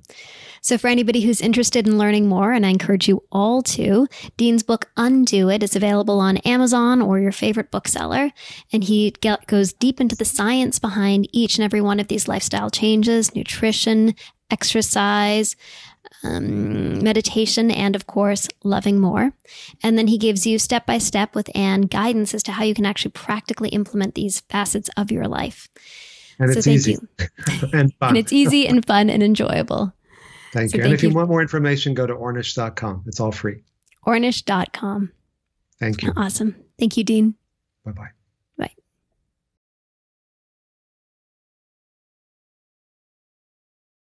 So for anybody who's interested in learning more, and I encourage you all to, Dean's book, Undo It, is available on Amazon or your favorite bookseller. And he goes deep into the science behind each and every one of these lifestyle changes: nutrition, exercise, meditation, and of course, loving more. And then he gives you step-by-step with Anne guidance as to how you can actually practically implement these facets of your life. And it's easy and fun. And it's easy and fun and enjoyable. Thank you. And if you want more information, go to ornish.com. It's all free. Ornish.com. Thank you. Awesome. Thank you, Dean. Bye-bye.